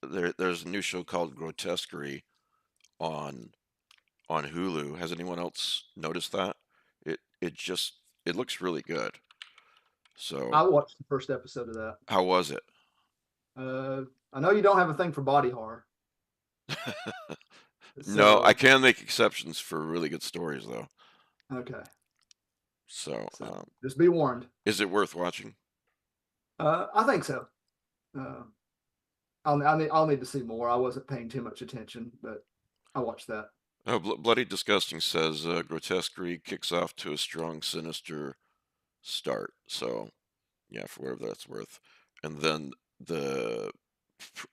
there's a new show called Grotesquerie on Hulu. Has anyone else noticed that? It looks really good. So I watched the first episode of that. How was it? I know you don't have a thing for body horror. No, I can make exceptions for really good stories, though. Okay. So just be warned. Is it worth watching? I think so. I'll need to see more. I wasn't paying too much attention, but I watched that. Oh, Bloody Disgusting says grotesquerie kicks off to a strong, sinister start. So, yeah, for whatever that's worth. And then the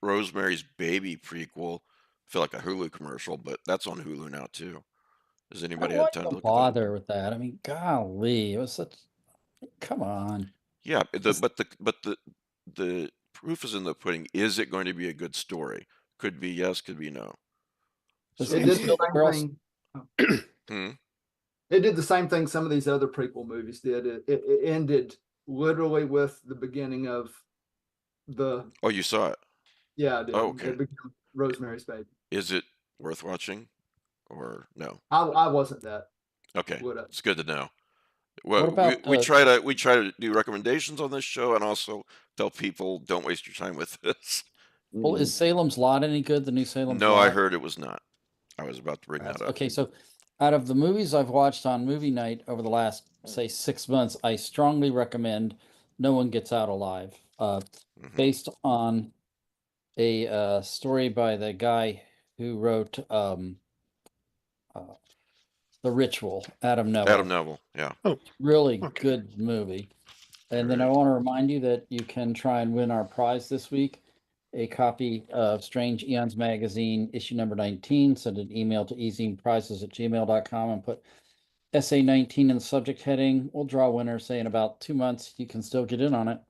Rosemary's Baby prequel, I feel like a Hulu commercial, but that's on Hulu now too. Has anybody had time to look at that? Bother with that? I mean, golly, it was such. Come on. Yeah, but the proof is in the pudding. Is it going to be a good story? Could be yes, could be no. Does So, It did the same thing. hmm? It did the same thing some of these other prequel movies did. It ended literally with the beginning of the. Oh, you saw it. Yeah, it did. Oh, okay. It became Rosemary's Baby. Is it worth watching, or no? I wasn't that. Okay, Would I? it's good to know. Well, about we try to do recommendations on this show, and also tell people don't waste your time with this. Well, is Salem's Lot any good? The new Salem's No, Lot? I heard it was not. I was about to bring that up. Okay, so out of the movies I've watched on movie night over the last, say, 6 months, I strongly recommend No One Gets Out Alive, based on a story by the guy who wrote The Ritual, Adam Neville. Adam Neville, yeah. Really Okay. good movie. And then I want to remind you that you can try and win our prize this week, a copy of Strange Eons Magazine, issue number 19. Send an email to easingprizes@gmail.com and put SA 19 in the subject heading. We'll draw a winner, say in about 2 months. You can still get in on it.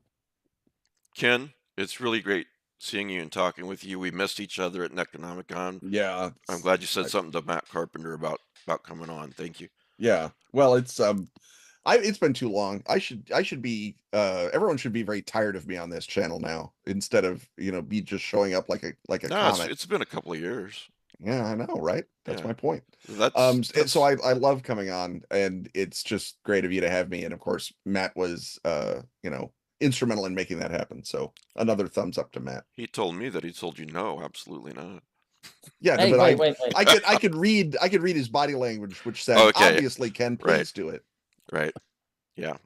Ken, it's really great seeing you and talking with you. We missed each other at Necronomicon. Yeah, I'm glad you said something to Matt Carpenter about coming on. Thank you. Yeah, well, it's been too long. I should be everyone should be very tired of me on this channel now, instead of be just showing up like a No, comet. it's been a couple of years. Yeah, I know, right? That's Yeah. my point. That's so I love coming on, and it's just great of you to have me. And of course, Matt was instrumental in making that happen. So another thumbs up to Matt. He told me that he told you no, absolutely not. Yeah, Hey, but wait. I could read his body language, which said, Okay. obviously, Ken, please do it. Right. Yeah.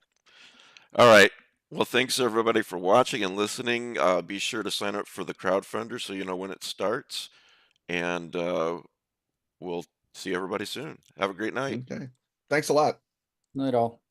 All right. Well, thanks everybody for watching and listening. Be sure to sign up for the crowdfunder so you know when it starts. And we'll see everybody soon. Have a great night. Okay. Thanks a lot. Night all.